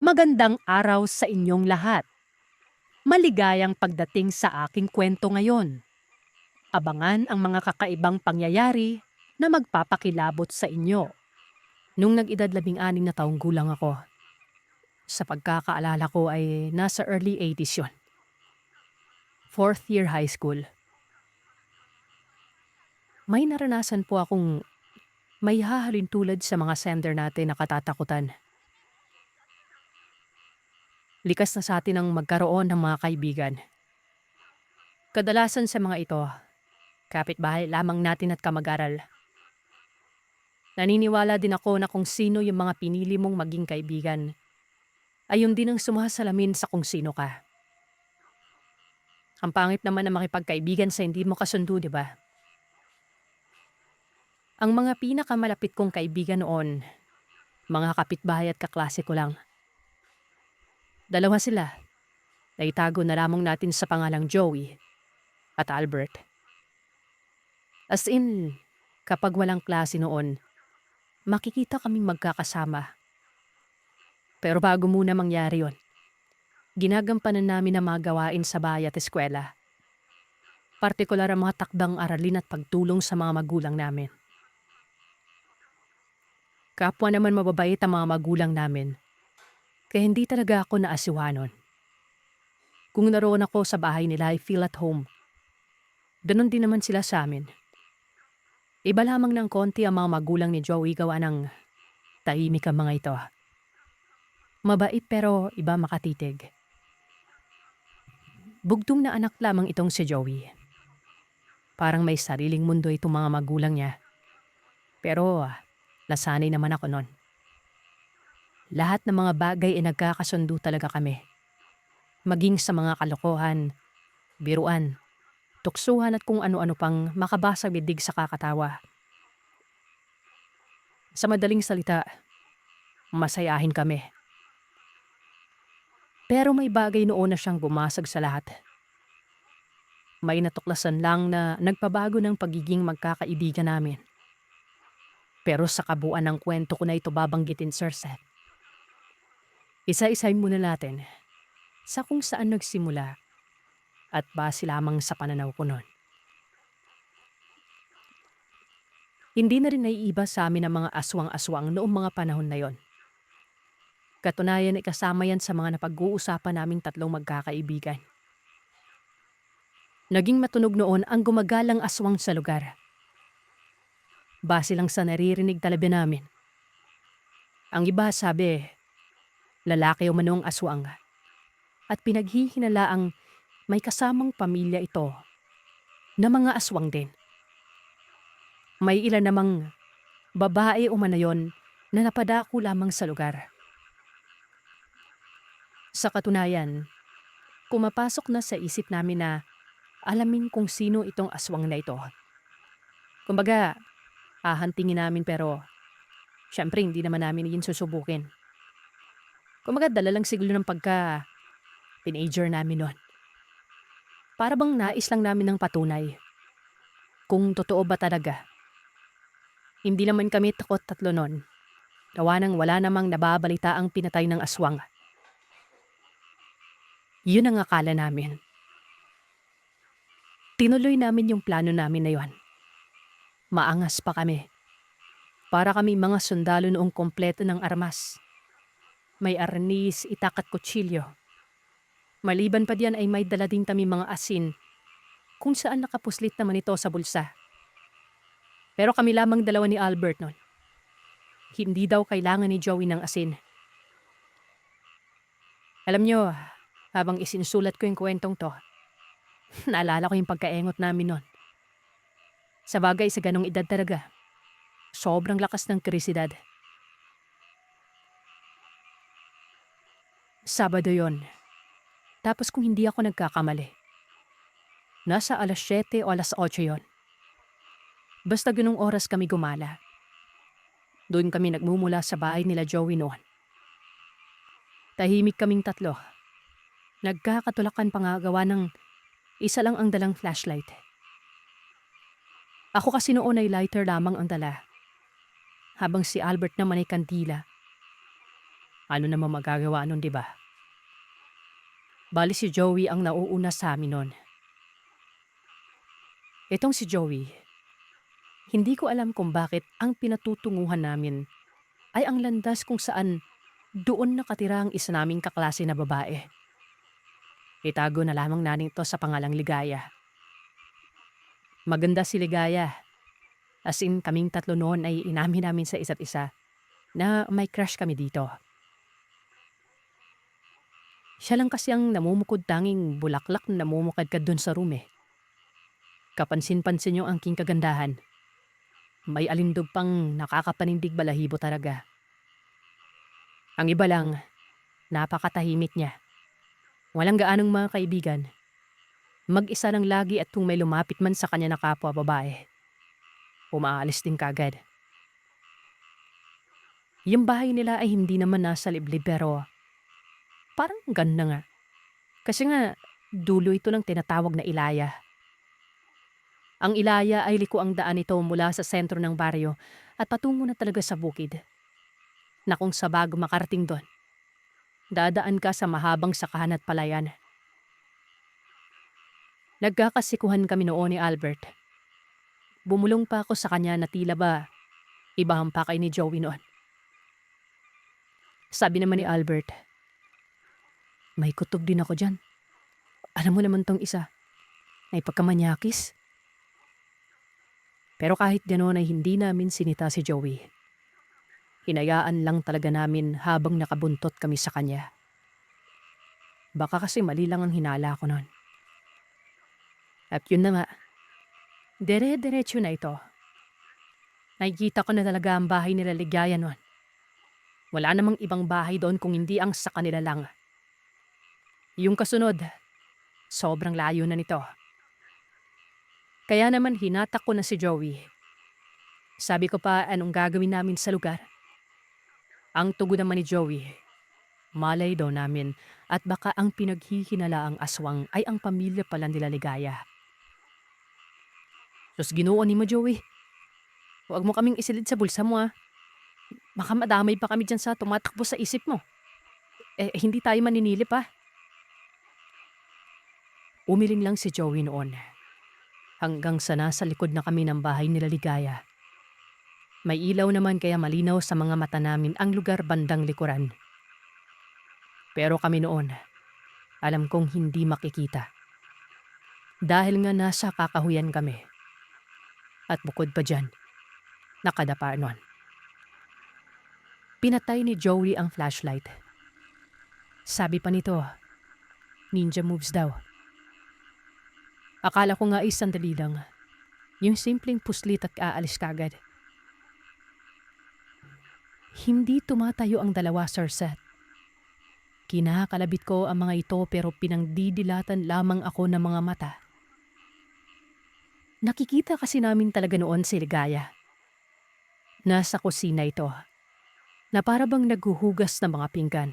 Magandang araw sa inyong lahat. Maligayang pagdating sa aking kwento ngayon. Abangan ang mga kakaibang pangyayari na magpapakilabot sa inyo. Nung nag-edad 16 na taong gulang ako, sa pagkakaalala ko ay nasa early 80s yon. Fourth year high school. May naranasan po akong may hahalin tulad sa mga sender natin na katatakutan. Likas na sa atin ang magkaroon ng mga kaibigan. Kadalasan sa mga ito, kapitbahay lamang natin at kamag-aral. Naniniwala din ako na kung sino yung mga pinili mong maging kaibigan, ayun din ang sumasalamin sa kung sino ka. Ang pangit naman na makipagkaibigan sa hindi mo kasundo, di ba? Ang mga pinakamalapit kong kaibigan noon, mga kapitbahay at kaklase ko lang. Dalawa sila. Naitago na lamang natin sa pangalang Joey at Albert. As in, kapag walang klase noon, makikita kaming magkakasama. Pero bago muna mangyari yon, ginagampanan namin ang mga gawain sa bahay at eskwela. Partikular ang mga takdang aralin at pagtulong sa mga magulang namin. Kapwa naman mababait ang mga magulang namin, kaya hindi talaga ako naasiwanon. Kung naroon ako sa bahay nila, I feel at home. Ganon din naman sila sa amin. Iba lamang ng konti ang mga magulang ni Joey gawa ng tahimik ang mga ito. Mabait pero iba makatitig. Bugtong na anak lamang itong si Joey. Parang may sariling mundo itong mga magulang niya. Pero nasanay naman ako nun. Lahat ng mga bagay ay nagkakasundo talaga kami. Maging sa mga kalokohan, biruan, tuksuhan at kung ano-ano pang makabasag bidig sa kakatawa. Sa madaling salita, masayahin kami. Pero may bagay noon na siyang bumasag sa lahat. May natuklasan lang na nagpabago ng pagiging magkakaibigan namin. Pero sa kabuuan ng kwento ko na ito babanggitin, Sir Seth. Isa-isahin muna natin sa kung saan nagsimula at base lamang sa pananaw ko noon. Hindi na rin naiiba sa amin ang mga aswang-aswang noong mga panahon na yon. Katunayan ay kasama yan sa mga napag-uusapan naming tatlong magkakaibigan. Naging matunog noon ang gumagalang aswang sa lugar. Base lang sa naririnig talabi namin. Ang iba sabi, lalaki o manong aswang. At pinaghihinalaang may kasamang pamilya ito na mga aswang din. May ilan namang babae o manayon na napadako lamang sa lugar. Sa katunayan, pumapasok na sa isip namin na alamin kung sino itong aswang na ito. Kumbaga, hahantingin namin pero syempre hindi naman namin yun susubukin. Kumbaga dala lang siguro ng pagka-teenager namin noon. Para bang nais lang namin ng patunay kung totoo ba talaga. Hindi naman kami takot tatlo noon. Gawa nang wala namang nababalita ang pinatay ng aswang. Yun ang akala namin. Tinuloy namin yung plano namin na yun. Maangas pa kami. Para kami mga sundalo noong kompleto ng armas. May arnis, itak at kutsilyo. Maliban pa diyan ay may dala din kami mga asin kung saan nakapuslit naman ito sa bulsa. Pero kami lamang dalawa ni Albert noon. Hindi daw kailangan ni Joey ng asin. Alam nyo, habang isinusulat ko yung kwentong to, naalala ko yung pagkaengot namin noon. Sa bagay sa ganong edad talaga, sobrang lakas ng kurisidad. Sabado yon. Tapos kung hindi ako nagkakamali, nasa alas 7 o alas 8 yon. Basta ganung oras kami gumala. Doon kami nagmumula sa bahay nila Joey noon. Tahimik kaming tatlo. Nagkakatulakan pa nga gawa ng isa lang ang dalang flashlight. Ako kasi noon ay lighter lamang ang dala, habang si Albert naman ay kandila. Ano naman magagawa nun, di ba? Bali si Joey ang nauuna sa amin nun. Itong si Joey, hindi ko alam kung bakit ang pinatutunguhan namin ay ang landas kung saan doon nakatira ang isa naming kaklase na babae. Itago na lamang namin ito sa pangalang Ligaya. Maganda si Ligaya. As in, kaming tatlo noon ay inamin namin sa isa't isa na may crush kami dito. Siya lang kasi ang namumukod tanging bulaklak na namumukadkad dun sa room eh. Kapansin-pansin yung angking kagandahan. May alindog pang nakakapanindig balahibo talaga. Ang iba lang, napakatahimik niya. Walang gaanong mga kaibigan. Mag-isa lang lagi at kung may lumapit man sa kanya na kapwa babae, umaalis din kagad. Yung bahay nila ay hindi naman nasa liblib pero parang ganda nga. Kasi nga, dulo ito ng tinatawag na Ilaya. Ang Ilaya ay liko ang daan nito mula sa sentro ng baryo at patungo na talaga sa bukid. Na kung sa bago makarating doon, dadaan ka sa mahabang sakahan at palayan. Nagkakasikuhan kami noon ni Albert. Bumulong pa ako sa kanya na tila ba iba ang pakay ni Joey noon. Sabi naman ni Albert, may kutob din ako dyan. Alam mo naman tong isa, may pagkamanyakis. Pero kahit gano'n ay hindi namin sinita si Joey. Hinayaan lang talaga namin habang nakabuntot kami sa kanya. Baka kasi mali lang ang hinala ko noon. At yun na nga, dire-diretso na ito. Nakikita ko na talaga ang bahay nila Ligaya noon. Wala namang ibang bahay doon kung hindi ang sa kanila lang. Yung kasunod, sobrang layo na nito. Kaya naman hinatak ko na si Joey. Sabi ko pa anong gagawin namin sa lugar. Ang tugon naman ni Joey, malay daw namin at baka ang pinaghihinalaang aswang ay ang pamilya pala nila Ligaya. Sus ginoo ni mo Joey. Huwag mo kaming isilid sa bulsa mo ah. Baka madamay pa kami dyan sa tumatakbo sa isip mo. Hindi tayo maninilip ah. Umiling lang si Joey noon. Hanggang sa nasa likod na kami ng bahay nila Ligaya. May ilaw naman kaya malinaw sa mga mata namin ang lugar bandang likuran. Pero kami noon, alam kong hindi makikita. Dahil nga nasa kakahuyan kami. At bukod pa dyan, nakadapa noon. Pinatay ni Joey ang flashlight. Sabi pa nito, ninja moves daw. Akala ko nga ay sandali lang. Yung simpleng puslit at aalis kagad. Hindi tumatayo ang dalawa, Sir Seth. Kinakalabit ko ang mga ito pero pinangdidilatan lamang ako ng mga mata. Nakikita kasi namin talaga noon si Ligaya. Nasa kusina ito, na para bang naghuhugas ng mga pinggan.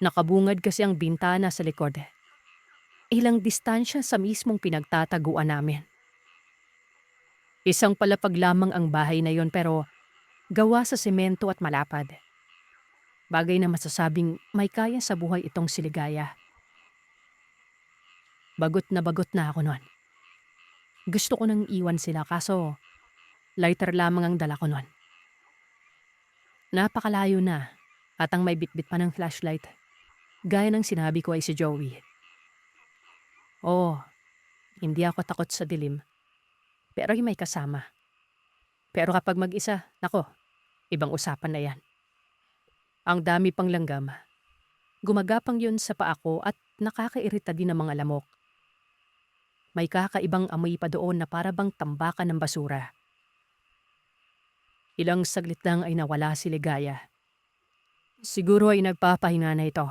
Nakabungad kasi ang bintana sa likod. Ilang distansya sa mismong pinagtataguan namin. Isang palapag lamang ang bahay na yon pero gawa sa semento at malapad. Bagay na masasabing may kaya sa buhay itong si Ligaya. Bagot na ako noon. Gusto ko nang iwan sila kaso lighter lamang ang dala ko noon. Napakalayo na at ang may bitbit pa ng flashlight. Gaya ng sinabi ko ay si Joey. Oo, hindi ako takot sa dilim. Pero may kasama. Pero kapag mag-isa, nako, ibang usapan na yan. Ang dami pang langgam. Gumagapang yun sa paa ko at nakakairita din ng mga lamok. May kakaibang amoy pa doon na para bang tambakan ng basura. Ilang saglit lang ay nawala si Ligaya. Siguro ay nagpapahinga na ito.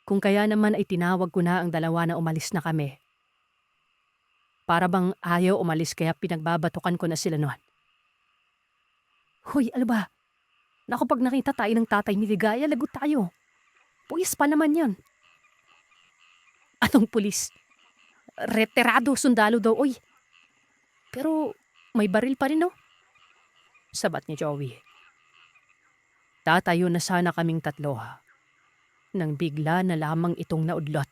Kung kaya naman ay tinawag ko na ang dalawa na umalis na kami. Para bang ayaw umalis kaya pinagbabatukan ko na sila noon. Hoy, ano ba? Naku, pag nakita tayo ng tatay ni Ligaya, lagot tayo. Pulis pa naman yan. Anong pulis? Retirado sundalo daw, oy. Pero may baril pa rin, no? Sabat ni Joey. Tatayo na sana kaming tatlo nang bigla na lamang itong naudlot.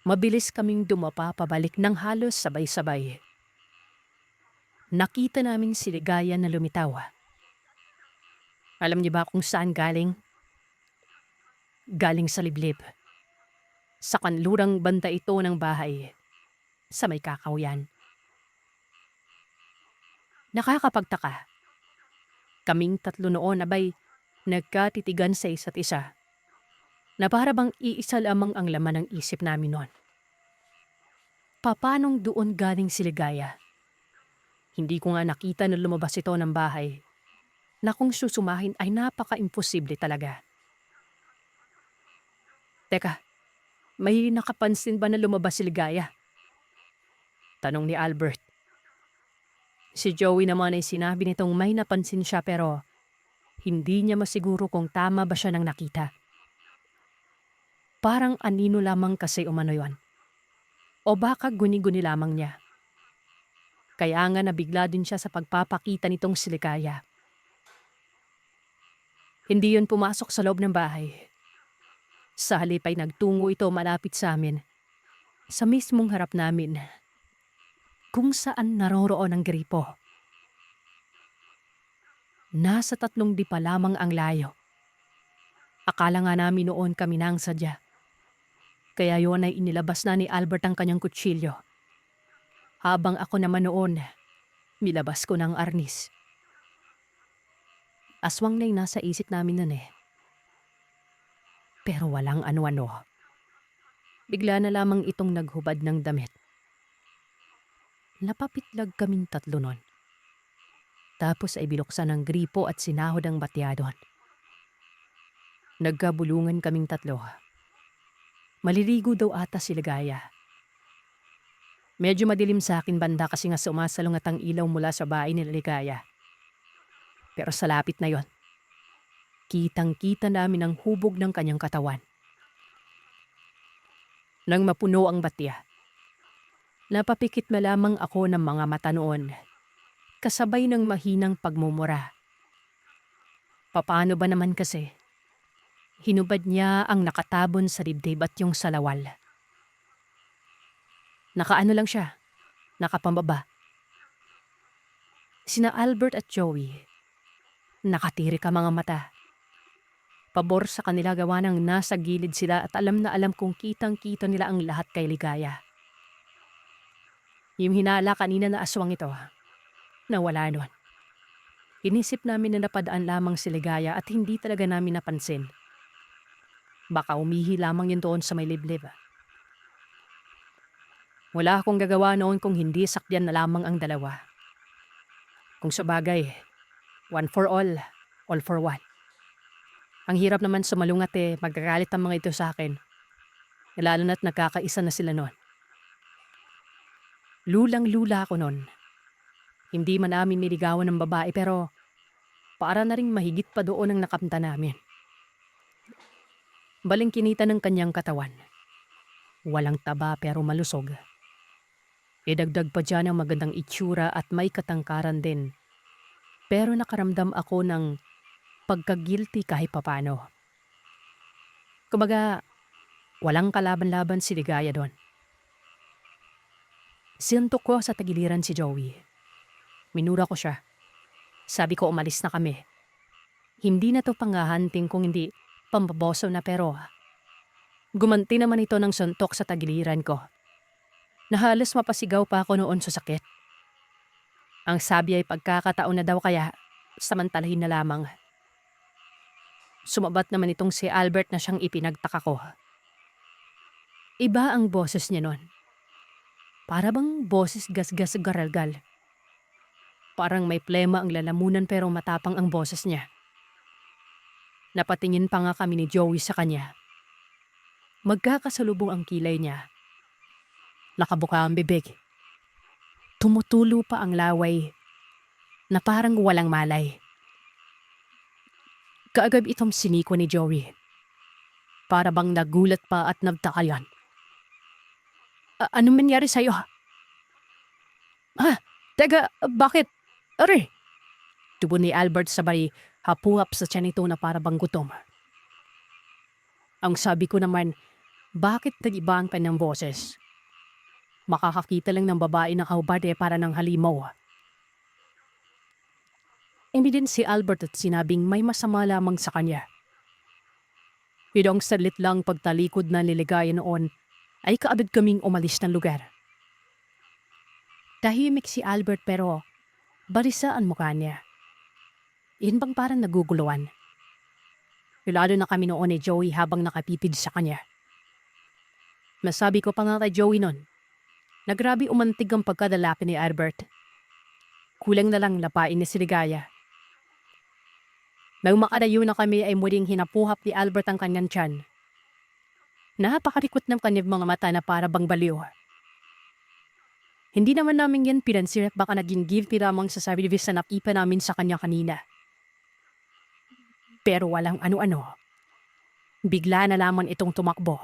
Mabilis kaming dumapa pabalik ng halos sabay-sabay. Nakita naming si Ligaya na lumitaw. Alam niyo ba kung saan galing? Galing sa liblib. Sa kanlurang banda ito ng bahay, sa may Kakahuyan. Nakakapagtaka. Kaming tatlo noon abay nagkatitigan sa isa't isa na para bang iisa lamang ang laman ng isip namin noon. Papanong doon galing si Ligaya? Hindi ko nga nakita na lumabas ito ng bahay na kung susumahin ay napaka-imposible talaga. Teka, may nakapansin ba na lumabas si Ligaya? Tanong ni Albert. Si Joey naman ay sinabi nitong may napansin siya pero hindi niya masiguro kung tama ba siya nang nakita. Parang anino lamang kasi umano yon. O baka guni-guni lamang niya. Kaya nga nabigla din siya sa pagpapakita nitong si Ligaya. Hindi yon pumasok sa loob ng bahay. Sa halip ay nagtungo ito malapit sa amin. Sa mismong harap namin. Kung saan naroroon ang gripo. Nasa 3 dipa lamang ang layo. Akala nga namin noon kami na ang sadya. Kaya yon ay inilabas na ni Albert ang kanyang kutsilyo. Habang ako naman noon, nilabas ko ng arnis. Aswang na yung nasa isip namin nun eh. Pero walang ano-ano. Bigla na lamang itong naghubad ng damit. Napapitlag kaming tatlo nun. Tapos ay binuksan ng gripo at sinahod ang batya doon. Nagkabulungan kaming tatlo. Maliligo daw ata si Ligaya. Medyo madilim sa akin banda kasi nga sumasalungat ang ilaw mula sa bahay ni Ligaya. Pero sa lapit na yon, kitang-kita namin ang hubog ng kanyang katawan. Nang mapuno ang batya, napapikit na lamang ako ng mga mata noon, kasabay ng mahinang pagmumura. Papaano ba naman kasi? Hinubad niya ang nakatabon sa dibdib at yung salawal. Nakaano lang siya, nakapambaba. Sina Albert at Joey, nakatirik ang mga mata. Pabor sa kanila gawa ng nasa gilid sila at alam na alam kong kitang-kita nila ang lahat kay Ligaya. Yung hinala kanina na aswang ito, nawala nun. Inisip namin na napadaan lamang si Ligaya at hindi talaga namin napansin. Baka umihi lamang yun doon sa may liblib. Wala akong gagawa noon kung hindi sakyan na lamang ang dalawa. Kung sabagay, one for all for one. Ang hirap naman sumalungat magagalit ang mga ito sa akin. Lalo na't nagkakaisa na sila noon. Lulang-lula ako noon. Hindi man namin niligawan ng babae pero para na rin mahigit pa doon ang nakamta namin. Balingkinita ng kanyang katawan. Walang taba pero malusog. Idagdag pa dyan ang magandang itsura at may katangkaran din. Pero nakaramdam ako ng pagkagilty kahit papano. Kumbaga, walang kalaban-laban si Ligaya doon. Sinuntok ko sa tagiliran si Joey. Minura ko siya. Sabi ko umalis na kami. Hindi na to panghahunting kung hindi pambaboso na pero gumanti naman ito ng suntok sa tagiliran ko. Nahalos mapasigaw pa ako noon sa sakit. Ang sabi ay pagkakataon na daw kaya samantalahin na lamang. Sumabat naman itong si Albert na siyang ipinagtaka ko. Iba ang boses niya noon. Para bang boses gasgas garalgal. Parang may plema ang lalamunan pero matapang ang boses niya. Napatingin pa nga kami ni Joey sa kanya. Magkakasalubong ang kilay niya. Nakabuka ang bibig. Tumutulo pa ang laway na parang walang malay. Kaagad itong siniko ni Joey. Para bang nagulat pa at nagtaka yan. Anong nangyari sa'yo? Teka, bakit? Are? Tubo ni Albert sabay Hapuhap sa tiyan nito na para bang gutom. Ang sabi ko naman, bakit nag-iba ang kanyang boses? Makakakita lang ng babae ng hubad para ng halimaw. Hindi din si Albert at sinabing may masama lamang sa kanya. Idong salit lang pagtalikod na liligaya noon ay kaagad kaming umalis ng lugar. Tahimik si Albert pero barisa ang mukha niya. Iyon bang parang naguguluhan? Lalo na kami noon ni Joey habang nakapipid sa kanya. Masabi ko pa nga kay Joey noon, na grabe umantig ang pagkadalapi ni Albert. Kulang na lang lapain ni si Ligaya. Nang makalayo na kami ay muling hinapuhap ni Albert ang kanyang tiyan. Napakarikot ng kanyang mga mata na para bang baliw. Hindi naman namin yan pinansir at baka naging guilty lamang sa service na nakipa namin sa kanya kanina. Pero walang ano-ano. Bigla na lamang itong tumakbo.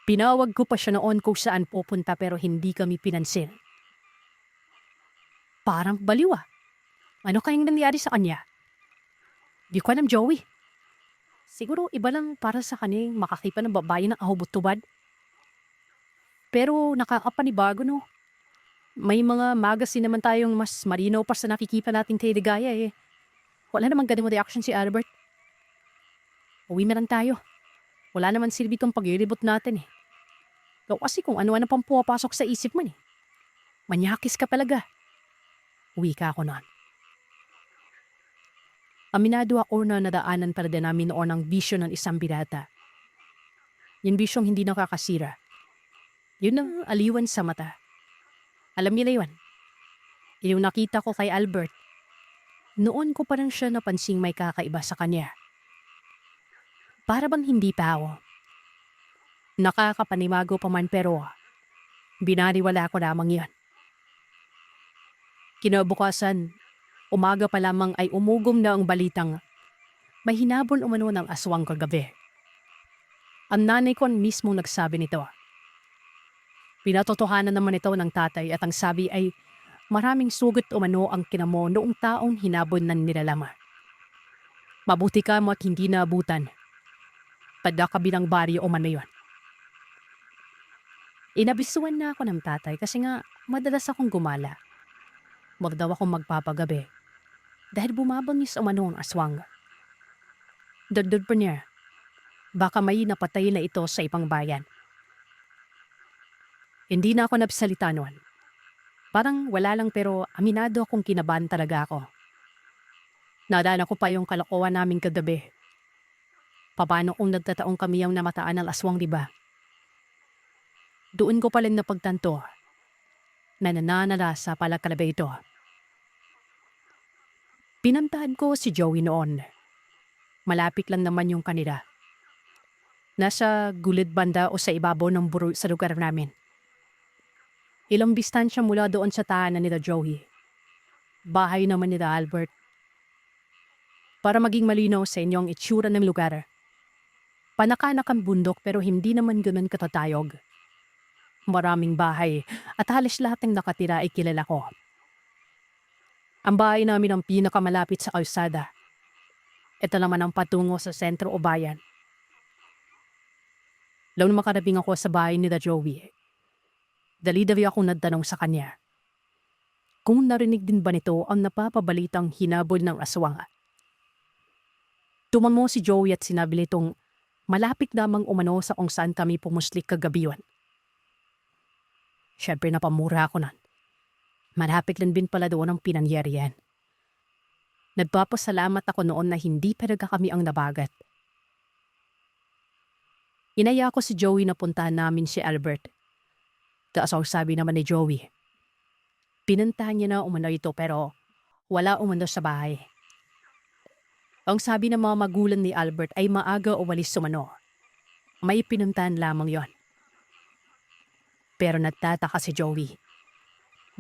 Pinawag ko pa siya noon kung saan pupunta pero hindi kami pinansin. Parang baliw ah. Ano kayang nangyari sa kanya? Di ko alam, Joey. Siguro iba lang para sa kaning makakipa ng babae ng ahubot-tubad. Pero nakakapanibago no. May mga magazine naman tayong mas marinaw pa sa nakikipa nating Teligaya eh. Wala namang ganung reaction si Albert. Uwi na lang tayo. Wala naman silbi tong paglilibot natin eh. Ikaw kasi kung ano-ano pang pumapasok sa isip mo eh. Manyakis ka talaga. Uwi ka ako noon. Aminado ako na nadaanan para din namin noon ang bisyo ng isang birata. Yung bisyong hindi nakakasira. Yun ang aliwan sa mata. Alam niyo na yun. Yung nakita ko kay Albert, noon ko parang siya napansing may kakaiba sa kanya. Para bang hindi pa ako. Nakakapanimago pa man pero binariwala ko lamang yan. Kinabukasan, umaga pa lamang ay umugom na ang balitang may hinabol umano ng aswang kagabi. Ang nanay ko mismo nagsabi nito. Pinatotohanan naman ito ng tatay at ang sabi ay maraming sugat umano ang kinamo noong taong hinabol ng nilalama. Mabuti ka mo at hindi naabutan. Padakabilang baryo umano yun. Inabisuan na ako ng tatay kasi nga madalas akong gumala. Wag daw akong magpapagabi dahil bumabangis umano ang aswang. Dagdag pa niya, baka may napatay na ito sa ibang bayan. Hindi na ako nagsalita noon. Parang wala lang pero aminado akong kinabahan talaga ako. Nadala ko pa yung kalokohan namin kagabi. Paano kung nagtataong kami ang namataan ng aswang, diba? Doon ko palang napagtanto na nananalasa pala kalabi ito. Pinantahan ko si Joey noon. Malapit lang naman yung kanila. Nasa gulid banda o sa ibabaw ng buro sa lugar namin. Ilang distansya mula doon sa tahanan nila Joey. Bahay naman nila Albert. Para maging malinaw sa inyo ang itsura ng lugar. Panakanak ang bundok pero hindi naman ganun katatayog. Maraming bahay at halos lahat ng nakatira ay kilala ko. Ang bahay namin ang pinakamalapit sa kalsada. Ito naman ang patungo sa sentro o bayan. Nung makarabing ako sa bahay nila Joey, dali-dali akong nagtanong sa kanya kung narinig din ba nito ang napapabalitang hinabol ng aswang. Tumamo si Joey at sinabi nitong malapit namang umano sa kung saan kami pumuslik kagabi yun. Siyempre napamura ako nun. Malapit lang din pala doon ang pinangyarihan. Nagpapasalamat ako noon na hindi talaga kami ang nabagat. Inaya ko si Joey na puntahan namin si Albert. Taas sabi naman ni Joey. Pinuntahan niya na umano ito pero wala umano sa bahay. Ang sabi ng mga magulang ni Albert ay maaga umalis umano. May pinuntahan lamang yon. Pero nagtataka si Joey.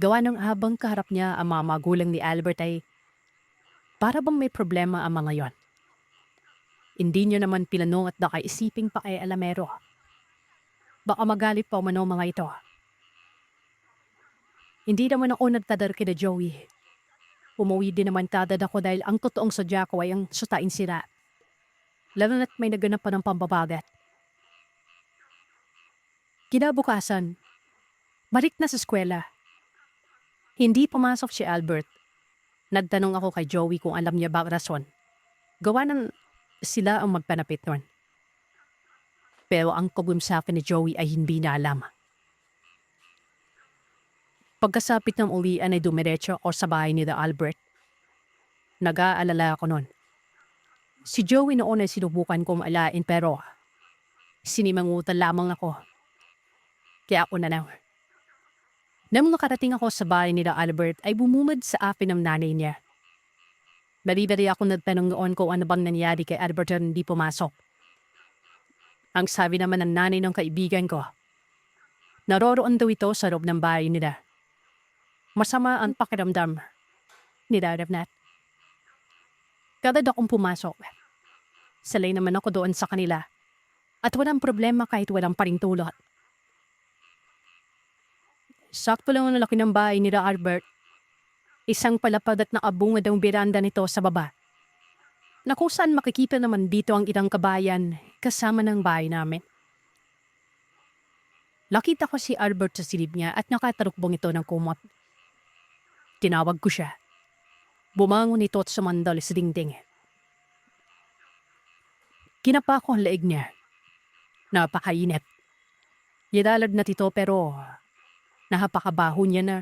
Gawa ng habang kaharap niya ang mga magulang ni Albert ay para bang may problema ang mga yon. Hindi niya naman pinanong at nakaisiping pa kay alamero. Baka magalit pa umano mga ito. Hindi naman ako nagtadar kina Joey. Umuwi din naman kadad ako dahil ang totoong sadya ko ay ang sutain sila. Lalo na't may naganap pa ng pambabagat. Kinabukasan, balik na sa eskwela. Hindi pumasok si Albert. Nagtanong ako kay Joey kung alam niya ba ang rason. Gawa ng sila ang magpanapit nun. Pero ang kagum sa akin ni Joey ay hindi na alam. Pagkasapit ng uwian ay dumiretso ako sa bahay ni Albert. Nag-aalala ako nun. Si Joey noon ay sinubukan kong alain pero sinimangutan lamang ako. Kaya ako na lang. Nang nakarating ako sa bahay ni Albert ay bumumad sa akin ng nanay niya. Bari-bari ako nagtanong noon kung ano bang nangyari kay Albert na hindi pumasok. Ang sabi naman ng nanay ng kaibigan ko, naroroon daw ito sa loob ng bahay nila. Masama ang pakiramdam ni Darabnat. Kadad akong pumasok. Salay naman ako doon sa kanila at walang problema kahit walang parintulot. Sakto lang ang laki ng bahay ni Albert. Isang palapad at nakabungad ang beranda nito sa baba. Na kung saan makikita naman dito ang ilang kabayan kasama ng bahay namin. Nakita ko si Albert sa silid niya at nakatarukbong ito ng kumot. Tinawag ko siya. Bumangon ito at sumandal sa dingding. Kinapa ko ang leeg niya. Napakainit. Yadalag na ito pero napakabaho niya na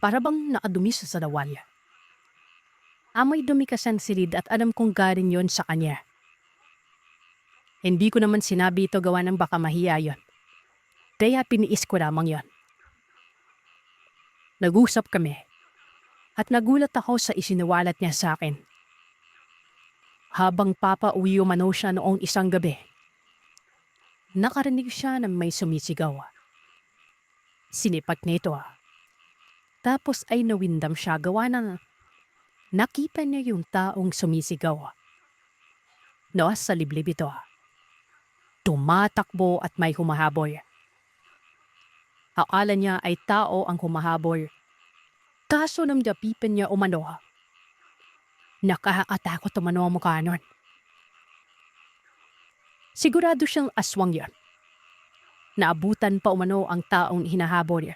para bang nakadumi sa salawal. Amoy dumi kasi ang silid at alam kong galing yon sa kanya. Hindi ko naman sinabi ito gawa ng baka mahiya yon. Kaya piniis ko lamang yon. Nag-usap kami at nagulat ako sa isiniwalat niya sa akin. Habang papauwi umano siya noong isang gabi, nakarinig siya na may sumisigaw. Sinipat nito. Tapos ay nawindam siya gawa ng nakita niya yung taong sumisigaw. Nasa liblib ito. Tumatakbo at may humahabol. Akala niya ay tao ang humahabol. Kaso nang dapipan niya umano, nakakatakot umano ang mukha nun. Sigurado siyang aswang yan. Naabutan pa umano ang taong hinahabol.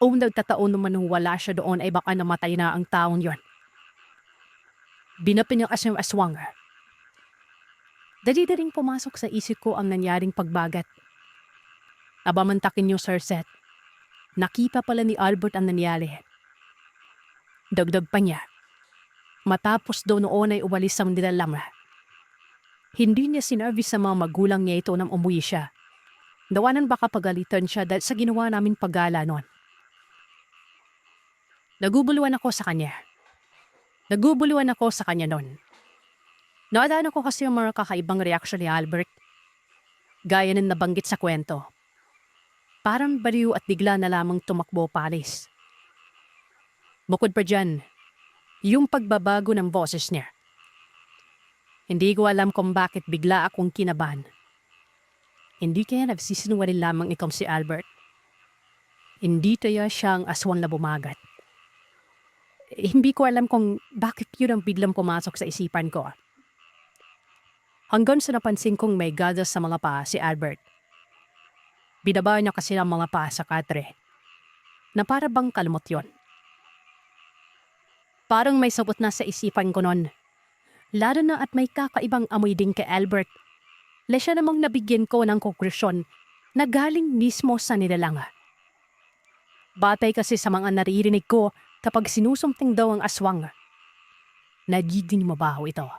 O nagtataon naman nung wala siya doon ay baka namatay na ang taong yon. Binapin niya kasi ang aswang. Dali-daling pumasok sa isip ko ang nangyaring pagbagat. Abamantakin niyo, Sir Seth. Nakita pala ni Albert ang nangyari. Dagdag pa niya. Matapos daw noon ay uwalis ang nilalang. Hindi niya sinabi sa mga magulang niya ito nang umuwi siya. Dawanan baka pagalitan siya dahil sa ginawa namin paggala noon. Nagubuluhan ako sa kanya noon. Naalala ko kasi yung mga kakaibang reaksyon ni Albert. Gaya ng nabanggit sa kwento. Parang baliw at bigla na lamang tumakbo palis. Bukod pa dyan, yung pagbabago ng boses niya. Hindi ko alam kung bakit bigla akong kinabahan. Hindi kaya nagsisinungaling lamang ikaw si Albert. Hindi kaya siyang aswang na bumagat. Hindi ko alam kung bakit yun ang biglang pumasok sa isipan ko. Hanggang sa napansin kong may gadas sa mga paa si Albert. Binaba niya kasi ang mga paa sa katre. Na para bang kalmot yon. Parang may sabot na sa isipan ko nun. Lalo na at may kakaibang amoy din kay Albert. Siya namang nabigyan ko ng konklusyon na galing mismo sa nilalang. Batay kasi sa mga naririnig ko kapag sinusumting daw ang aswang. Nagiging mabaho ito.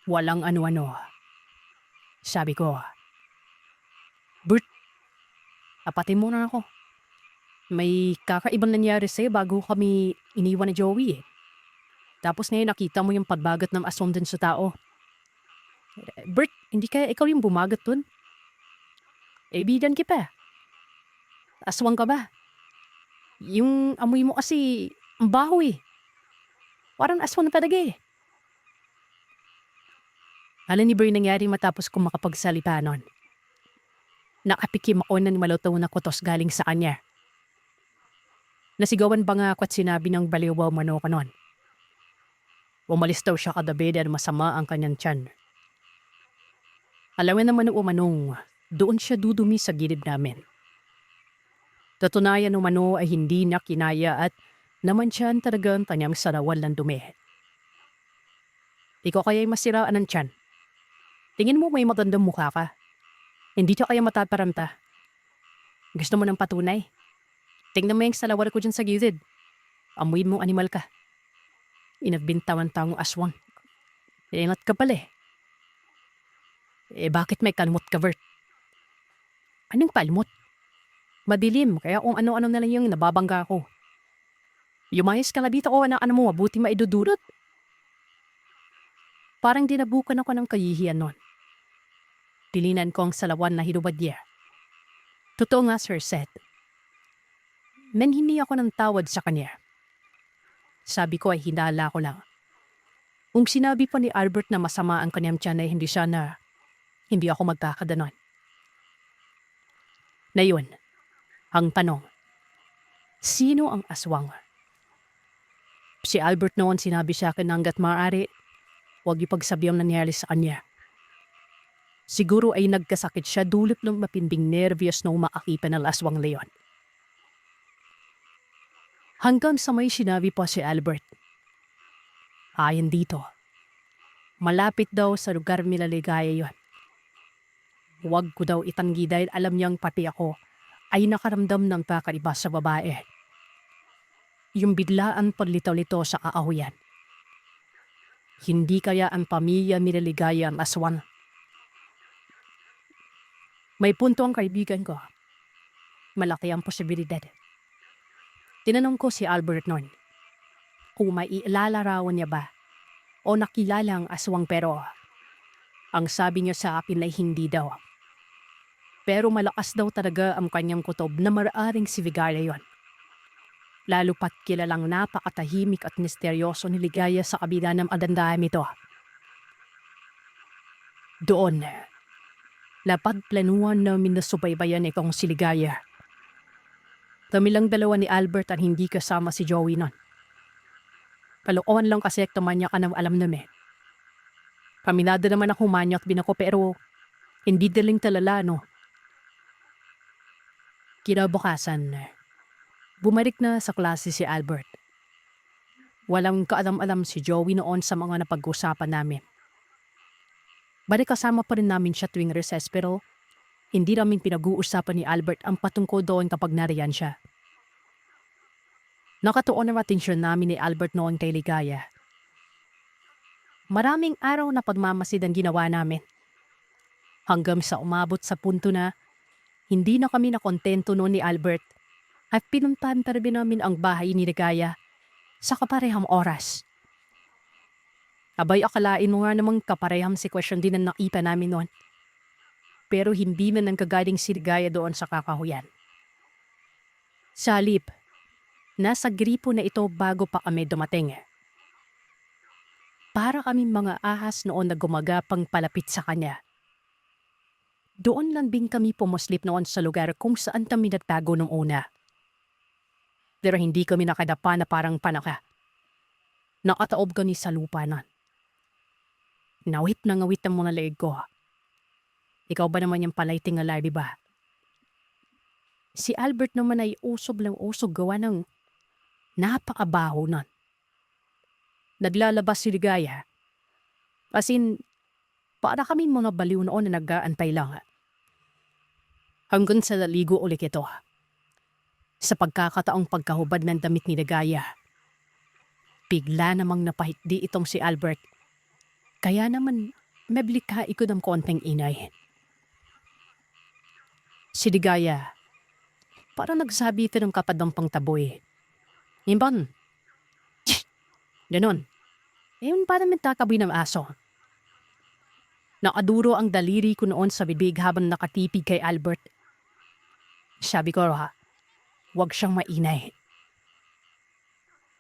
Walang ano-ano. Sabi ko, Bert, apatin mo na ako. May kakaibang nangyari sa'yo bago kami iniwan ni Joey. Tapos ngayon nakita mo yung pagbagat ng aswang din sa tao. Bert, hindi kaya ikaw yung bumagat dun? Bidan kita. Aswang ka ba? Yung amoy mo kasi ang baho eh. Parang aswang na talaga eh. Alam ni Bert nangyari matapos kong makapagsalita nun. Nakapikim ako ng malutaw na kutos galing sa kanya. Nasigawan ba nga ako at sinabi ng baliwaw mano ka nun? Umalis daw siya kadabi dahil masama ang kanyang tiyan. Alamin naman ng umanong, doon siya dudumi sa gilid namin. Tatunayan umano ay hindi niya kinaya at naman siya talagang kanyang sarawal ng dumi. Ikaw kaya'y masiraan ng tiyan. Tingin mo may magandang mukha ka. Hindi ka kaya matataranta. Gusto mo ng patunay? Tingnan mo yung salawal ko dyan sa gilid. Amuin mong animal ka. Inabintawan tangong aswang. Ingat ka pala bakit may kalmot ka, Bert? Anong kalmot? Madilim, kaya kung ano-ano na lang yung nababangga ko. Yumayos ka na dito ko ano mo, mabuti maidudurot. Parang dinabukan ako ng kahihiyan nun. Tilinan ko ang salawan na hinubad niya. Totoo nga, Sir Seth. Nanghingi ako ng tawad sa kanya. Sabi ko ay hinala ko lang. Kung sinabi pa ni Albert na masama ang kanyang tiyan ay hindi ako magkakadanon. Na yun, ang tanong, sino ang aswang? Si Albert noon sinabi sa akin na hanggat maaari, huwag ipagsabi ang nangyari sa kanya. Siguro ay nagkasakit siya dulot ng mapinding nervyos na umaakipan ng aswang leon. Hanggang sa may sinabi pa si Albert. Ayon dito, malapit daw sa lugar nila Ligaya yon. Huwag ko daw itanggi dahil alam niyang pati ako ay nakaramdam ng kakaiba sa babae. Yung biglaan paglitaw-lito sa kaahuyan. Hindi kaya ang pamilya nilaligaya ang aswang. May punto ang kaibigan ko. Malaki ang posibilidad. Tinanong ko si Albert noon kung may ilalarawan niya ba o nakilala ang aswang pero ang sabi niya sa akin ay hindi daw. Pero malakas daw talaga ang kanyang kutob na maraaring si Vigaya yon. Lalo pat kilalang napakatahimik at misteryoso ni Ligaya sa kabila ng adandahan ito. Doon, lapad planuhan namin na subaybayan ikong si Ligaya. Kami lang dalawa ni Albert at hindi kasama si Joey nun. Kalokohan lang kasi tumanya ka ng alam namin. Kaminado naman ako manyak binako pero hindi daling talala no. Kinabukasan, bumalik na sa klase si Albert. Walang kaalam-alam si Joey noon sa mga napag-usapan namin. Balik kasama pa rin namin siya tuwing recess pero hindi namin pinag-uusapan ni Albert ang patungkol doon kapag nariyan siya. Nakatuon ang atensyon namin ni Albert noon kay Ligaya. Maraming araw na pagmamasid ang ginawa namin. Hanggang sa umabot sa punto na hindi na kami nakontento noon ni Albert at pinuntahan talaga namin ang bahay ni Ligaya sa kaparehang oras. Abay akalain mo nga namang kaparehang sitwasyon din ang nakita namin noon. Pero hindi man ang kagaling si Ligaya doon sa kakahuyan. Sa halip, nasa gripo na ito bago pa kami dumating. Para kaming mga ahas noon na gumagapang palapit sa kanya. Doon lang din kami pumaslip noon sa lugar kung saan kami nagtago nung una. Pero hindi kami nakadapa na parang panaka. Nakataob kami sa lupa na. Nawit na ngawit ang mga leeg ko. Ikaw ba naman yung palay tingalay, di ba? Si Albert naman ay usog lang usog gawa ng napakabaho nun. Naglalabas si Ligaya. As in, para kami mga baliw noon na nag-aantay lang. Hanggang sa naligo ulit ito. Sa pagkakataong pagkahubad ng damit ni Ligaya. Bigla namang napahitdi itong si Albert. Kaya naman mablikha ko ng konting inay. Si Ligaya, parang nagsabi ito ng kapadampang taboy. Imban. Ganon. Ewan pa naman takaboy ng aso. Nakaduro ang daliri ko noon sa bibig habang nakatipid kay Albert. Sabi ko huwag siyang mainay.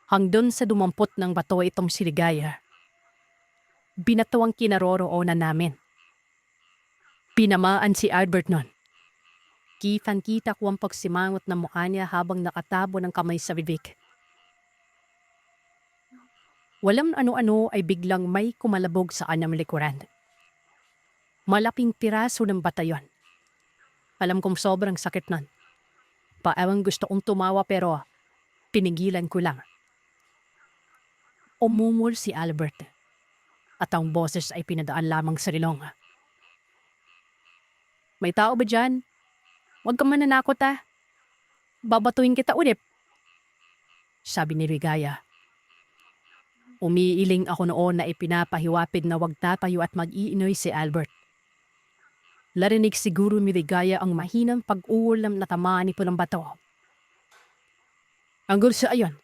Hanggang sa dumampot ng bato itong si Ligaya. Binato ang kinaroroonan namin. Pinamaan si Albert nun. Kitang-kita ko ang pagsimangot ng mukha niya habang nakatabo ng kamay sa bibig. Walang ano-ano ay biglang may kumalabog sa kanyang likuran. Malaking piraso ng batayon. Alam kong sobrang sakit nun. Paawang gusto kong tumawa pero pinigilan ko lang. Umungol si Albert at ang boses ay pinadaan lamang sa rilong. May tao ba dyan? Huwag ka mananakot ah. Babatuin kita ulit. Sabi ni Rigaya. Umiiling ako noon na ipinapahiwapid na wag tatayo at mag-iinoy si Albert. Larinig siguro ni Rigaya ang mahinang pag-uulam na tamaan nito ng bato. Hanggang sa ayon,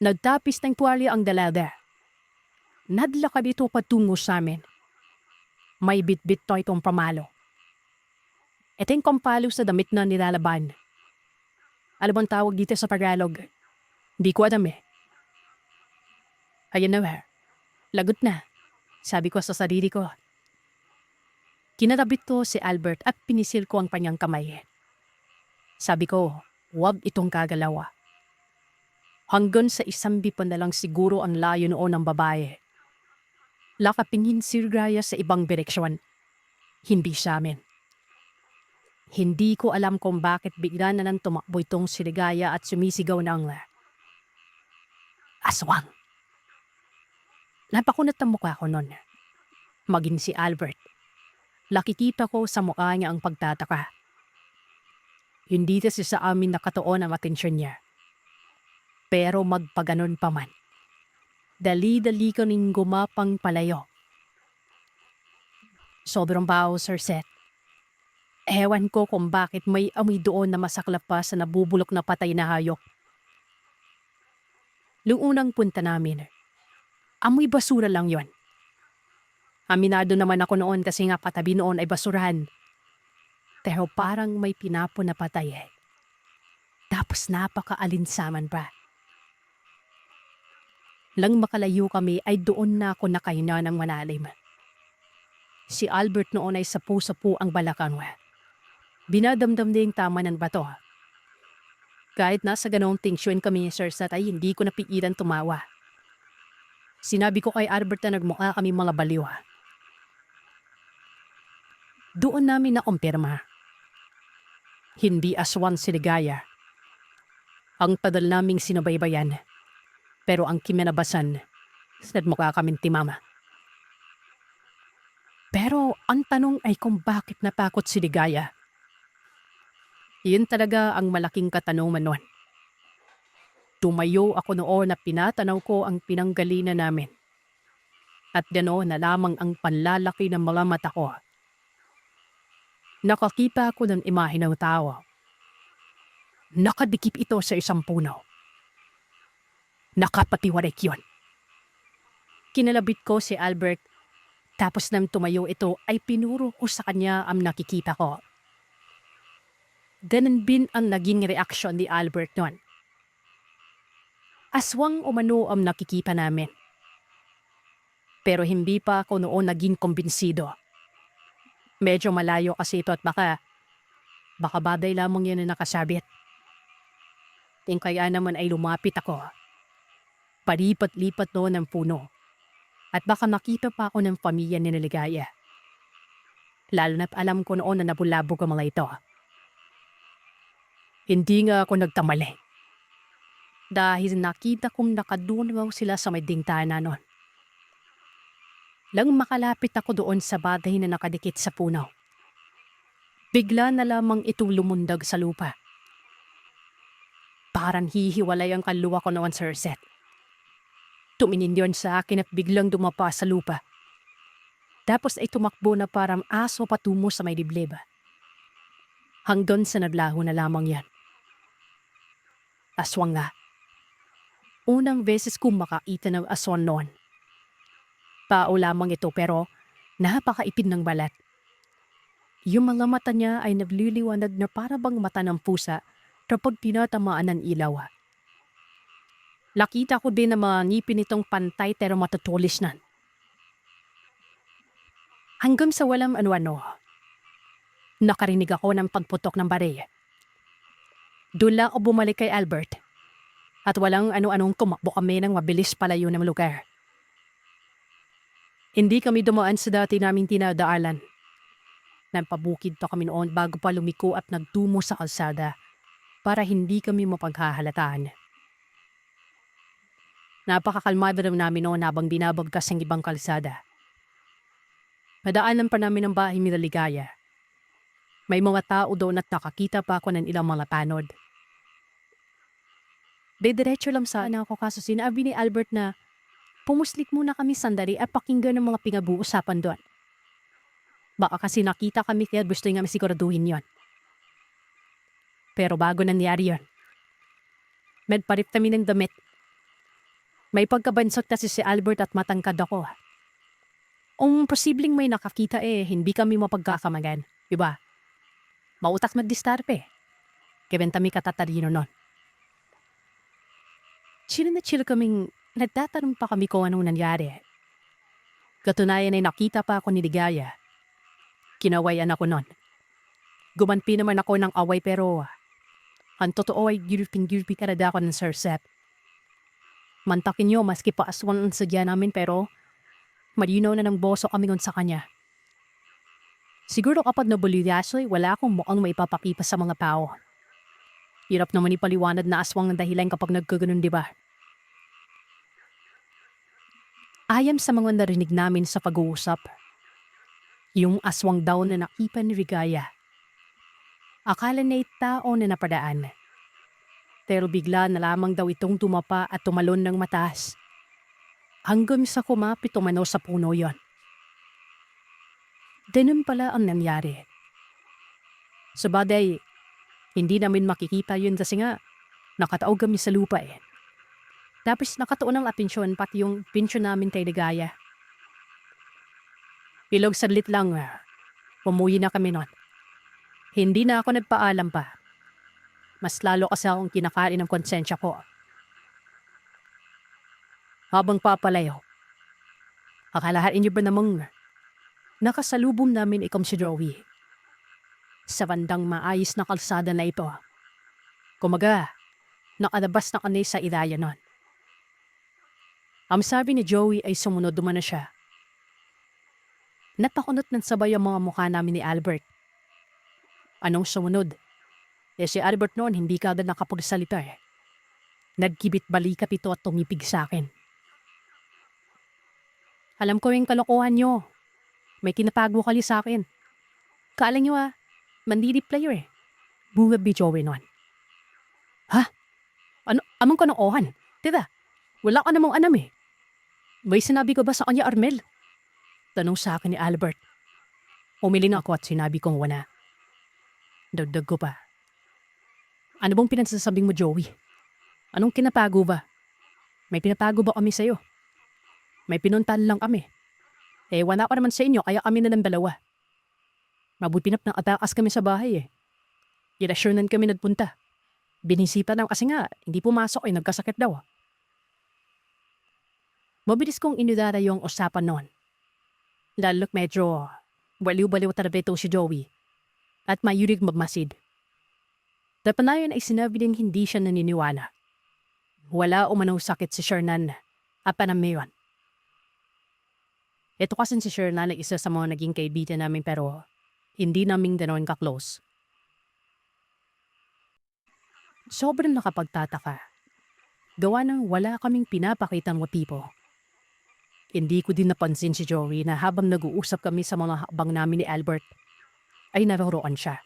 nagtapis ng tuwalya ang dalaga. Nadlakad ito patungo sa amin. May bit-bit to itong pamalo. Ito yung kampalo sa damit na nilalaban. Ano bang tawag dito sa Tagalog? Di ko alam eh. Ayan na, lagot na, sabi ko sa sarili ko. Kinatabit ko si Albert at pinisil ko ang kanyang kamay. Sabi ko, huwag itong kagalawa. Hanggang sa isang bipan na lang siguro ang layo noon ng babae. Lakapingin si Rigaya sa ibang direksyon. Hindi sa amin. Hindi ko alam kung bakit bigla na lang tumakbo itong si Rigaya at sumisigaw ng aswang. Napakunat ang mukha ko nun. Maging si Albert. Nakikita ko sa mukha niya ang pagtataka. Hindi kasi sa amin nakatuon ang atensyon niya. Pero magpaganon pa man. Dali-dali ko ning gumapang palayo. Sobrang baho, Sir Seth. Ewan ko kung bakit may amoy doon na masaklap pa sa nabubulok na patay na hayop. Noong unang punta namin, amoy basura lang yon. Aminado naman ako noon kasi nga patabi noon ay basurahan. Pero parang may pinapon na patay eh. Tapos napaka-alinsaman pa. Lang makalayo kami ay doon na ako nakahinga ng malalim. Si Albert noon ay sapu-sapu ang balakang. Binadamdam din tama ng bato. Kahit nasa ganong tenksyon kami ni Sir Sat ay hindi ko napigilan tumawa. Sinabi ko kay Albert na nagmukha kami mga baliw. Doon namin nakumpirma. Hindi aswang si Ligaya. Ang tagal naming sinubaybayan. Pero ang kimanabasan, nagmukha kaming timama. Pero ang tanong ay kung bakit natakot si Ligaya. Iyon talaga ang malaking katanungan noon. Tumayo ako noon na pinatanaw ko ang pinanggalina namin. At ganoon na lamang ang panlalaki ng mga mata ko. Nakakita ako ng imahe ng tao. Nakadikip ito sa isang puno. Nakapatiwarik yun. Kinalabit ko si Albert, tapos nang tumayo ito ay pinuro ko sa kanya ang nakikita ko. Ganun din ang naging reaksyon ni Albert noon. Aswang umano ang nakikita namin. Pero hindi pa ako noon naging kumbinsido. Medyo malayo kasi ito at baka baday lamang yan na nakasabit. Kaya naman ay lumapit ako. Palipat-lipat noon ng puno. At baka nakita pa ako ng pamilya ni Ligaya. Lalo na't alam ko noon na nabulabog ang mga ito. Hindi nga ako nagtamali. Dahil nakita kong nakadungaw sila sa may dingtana noon. Lang makalapit ako doon sa baday na nakadikit sa puno. Bigla na lamang itong lumundag sa lupa. Parang hihiwalay ang kaluwa ko noon, Sir Seth. Tumingin yon sa akin at biglang dumapa sa lupa. Tapos ay tumakbo na parang aso patungo sa may liblib. Hanggang sa naglaho na lamang yan. Aswang nga. Unang beses kong makakita ng aswang noon. Tao lamang ito pero napakaipid ng balat. Yung mga mata niya ay nagliliwanag na para bang mata ng pusa kapag tinatamaan ng ilaw. Nakita ko din na mga ngipin nitong pantay pero matutulis na. Hanggang sa walang ano-ano. Nakarinig ako ng pagputok ng baril. Doon lang ako bumalik kay Albert. At walang ano-anong tumakbo kami ng mabilis palayo ng lugar. Hindi kami dumaan sa dati naming tinadaanan. Nampabukid pa kami noon bago pa lumiko at nagtungo sa kalsada para hindi kami mapaghahalataan. Napakakalmado namin noon habang binabagkas ang ibang kalsada. Padaanan pa namin ang bahay ni Ligaya. May mga tao doon at nakakita pa ako ng ilang mga panod. Diretso lang sana ako kaso sinabi ni Albert na pumuslik muna kami sandali at pakinggan ng mga pinag-uusapan doon. Baka kasi nakita kami kaya gusto nga siguraduhin yon. Pero bago nangyari yon, medparit kami ng damit. May pagkabansot kasi si Albert at matangkad ako. Kung posibleng may nakakita hindi kami mapagkakamagan, diba? Mautak mag-distarpe. Kaya kami katatarino nun. Chill na chill kaming nagtatanong pa kami kung anong nangyari. Katunayan ay nakita pa ako ni Ligaya. Kinawayan ako nun. Gumanpi naman ako ng away pero ang totoo ay gilping-gilpi karada ako ng Sir Sep. Mantakin nyo maski pa aswang ang sadya namin pero malinaw na ng boso kami ngun sa kanya. Siguro kapag nabulyasoy wala akong mukhang maipapakita sa mga tao. Hirap naman ipaliwanag na aswang ang dahilan kapag nagkaganon, di ba? Ayam sa mga narinig namin sa pag-uusap. Yung aswang daw na nakipan ni Ligaya. Akala na tao na napadaan. Pero bigla na lamang daw itong tumapa at tumalon ng mataas. Hanggang sa kumapit tumanaw sa puno yon. Ganun pala ang nangyari. Sa bagay, hindi namin makikita yun kasi nga nakataog kami sa lupa Tapos nakatuon ang atensyon pati yung pinsyon namin kay Ligaya. Ilog saglit lang, pumuwi na kami nun. Hindi na ako nagpaalam pa. Mas lalo kasi akong kinakain ng konsensya ko. Habang papalayo, akalahain niyo ba namang nakasalubong namin ikaw si Joey? Sa bandang maayos na kalsada na ito. Kumaga, nakalabas na kami sa idaya nun. Ang sabi ni Joey ay sumunod dumana siya. Napakunot ng sabay ang mga mukha namin ni Albert. Anong sumunod? Si Albert noon hindi ka agad nakapagsalita Nagkibit balikap ito at tumipig sa akin. Alam ko yung kalokohan nyo. May kinatago kali sa akin. Kala nyo mandiri player Bungab ni Joey noon. Ha? Amang kanokohan? Tita, wala ka namang anam May sinabi ko ba sa kanya, Armel? Tanong sa akin ni Albert. Umiling ako at sinabi kong wala. Dagdag ko pa. Ano bang pinagsasabing mo, Joey? Anong kinatago ba? May pinatago ba kami sa'yo? May pinuntahan lang kami. Wala pa naman sa inyo kaya kami na ng dalawa. Mabuti na atakas kami sa bahay Irasyonan kami nagpunta. Binisita lang kasi nga, hindi pumasok nagkasakit daw. Mabilis kong inudara yung usapan noon. Lalo't medyo baliw-baliw talaga ito si Joey. At mayurig magmasid. Tapanayon ay sinabi din hindi siya naniniwala. Wala umanong sakit si Shernan at panamayon. Ito kasi si Shernan ay isa sa mga naging kaibigan namin pero hindi namin ganoon ka-close. Sobrang nakapagtataka. Gawa ng wala kaming pinapakitang motibo. Hindi ko din napansin si Joey na habang nag-uusap kami sa mga hakbang namin ni Albert, ay naroroon siya.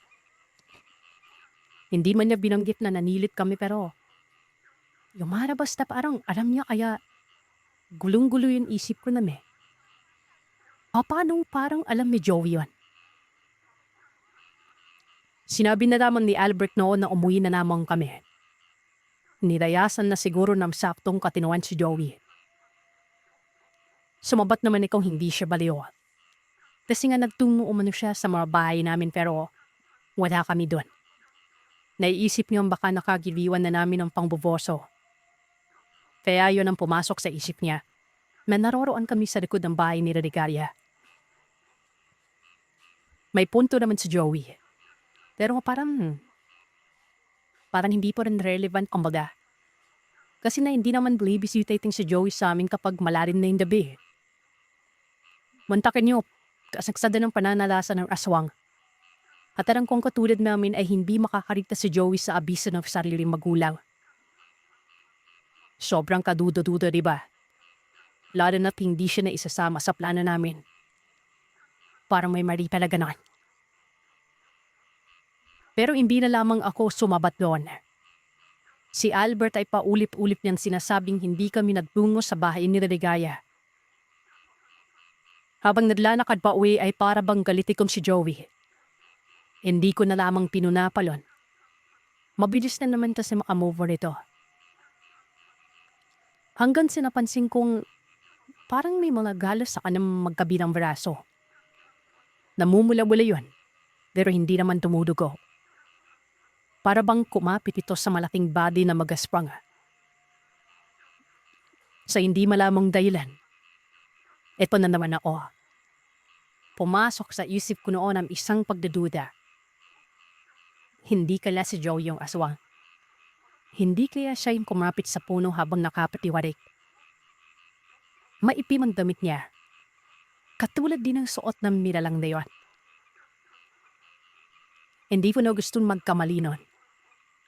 Hindi man niya binanggit na nanilit kami pero lumarabas na parang alam niya kaya gulong-gulo yung isip ko namin. Paano parang alam ni Joey yun? Sinabi na naman ni Albert noon na umuwi na naman kami. Nilayasan na siguro ng saktong katinuan si Joey. Sumabat naman ikaw hindi siya baliw. Kasi nga nagtungo umano siya sa mga bahay namin pero wala kami doon. Naiisip niyang baka nakagiliwan na namin ng pangboboso. Kaya yun ang pumasok sa isip niya na naroroon kami sa likod ng bahay ni Radicaria. May punto naman si Joey. Pero parang hindi pa rin relevant kumbaga. Kasi na hindi naman babysitting si Joey sa amin kapag malalim na yung gabi. Mantakin niyo, kasagsada ng pananalasa ng aswang. Hatarang kong katulad namin ay hindi makakarigtas si Joey sa abiso ng sariling magulang. Sobrang kaduda-duda, diba? Lalo na't hindi siya na isasama sa plano namin. Parang may mali talaga nun. Pero hindi na lamang ako sumabat doon. Si Albert ay paulit-ulit niyang sinasabing hindi kami nagtungo sa bahay ni Religaya. Habang naglalakad pa uwi ay para bang galitikom si Joey. Hindi ko na lamang pinunapalon. Mabilis na naman kasi makamove on ito. Hanggang sinapansin kong parang may mga galos sa kanyang magkabilang braso. Namumula-mula yun, pero hindi naman tumudugo. Para bang kumapit ito sa malaking body na magaspang. Sa hindi malamang dahilan, ito na naman ako. Pumasok sa isip ko noon ang isang pagdududa. Hindi kaya si Joey yung aswang. Hindi kaya siya yung kumapit sa puno habang nakapatiwarik. Maipim ang damit niya. Katulad din ng suot ng miralang na yun. Hindi ko na gustong magkamali nun.